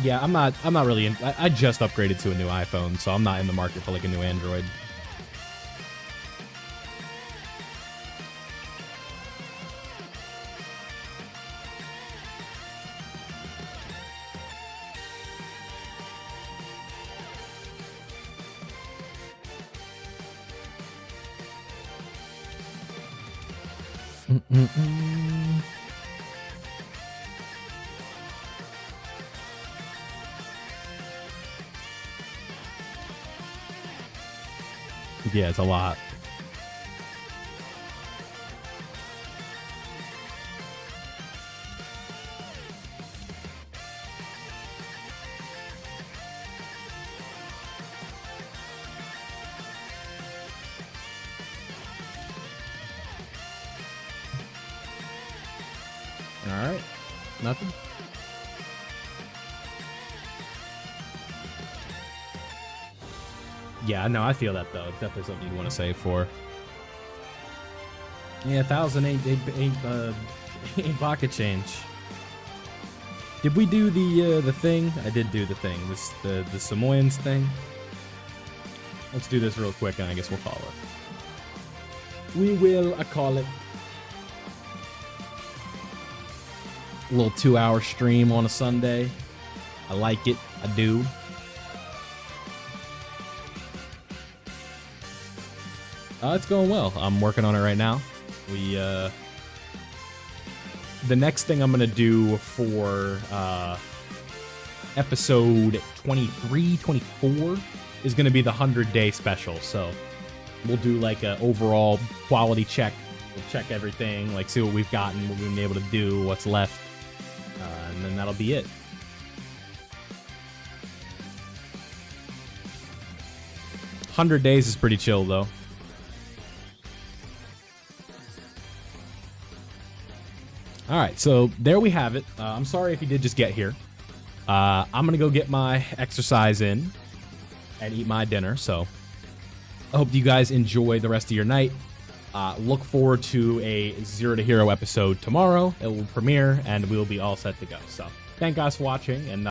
Yeah, I'm not really in. I just upgraded to a new iPhone, so I'm not in the market for like a new Android. Yeah, it's a lot. All right, nothing. Yeah, no, I feel that though. It's definitely something you want to save for. Yeah, 1,000 ain't pocket change. Did we do the thing? I did do the thing. The Samoyeds thing. Let's do this real quick, and I guess we'll call it. We will call it. A little 2-hour stream on a Sunday. I like it. I do. It's going well. I'm working on it right now. The next thing I'm gonna do for episode 23, 24 is gonna be the 100-day special. So we'll do like a overall quality check. We'll check everything, like see what we've gotten, what we've been able to do, what's left, and then that'll be it. $100 days is pretty chill though. All right, so there we have it. I'm sorry if you did just get here. I'm going to go get my exercise in and eat my dinner. So I hope you guys enjoy the rest of your night. Look forward to a Zero to Hero episode tomorrow. It will premiere, and we'll be all set to go. So thank you guys for watching, and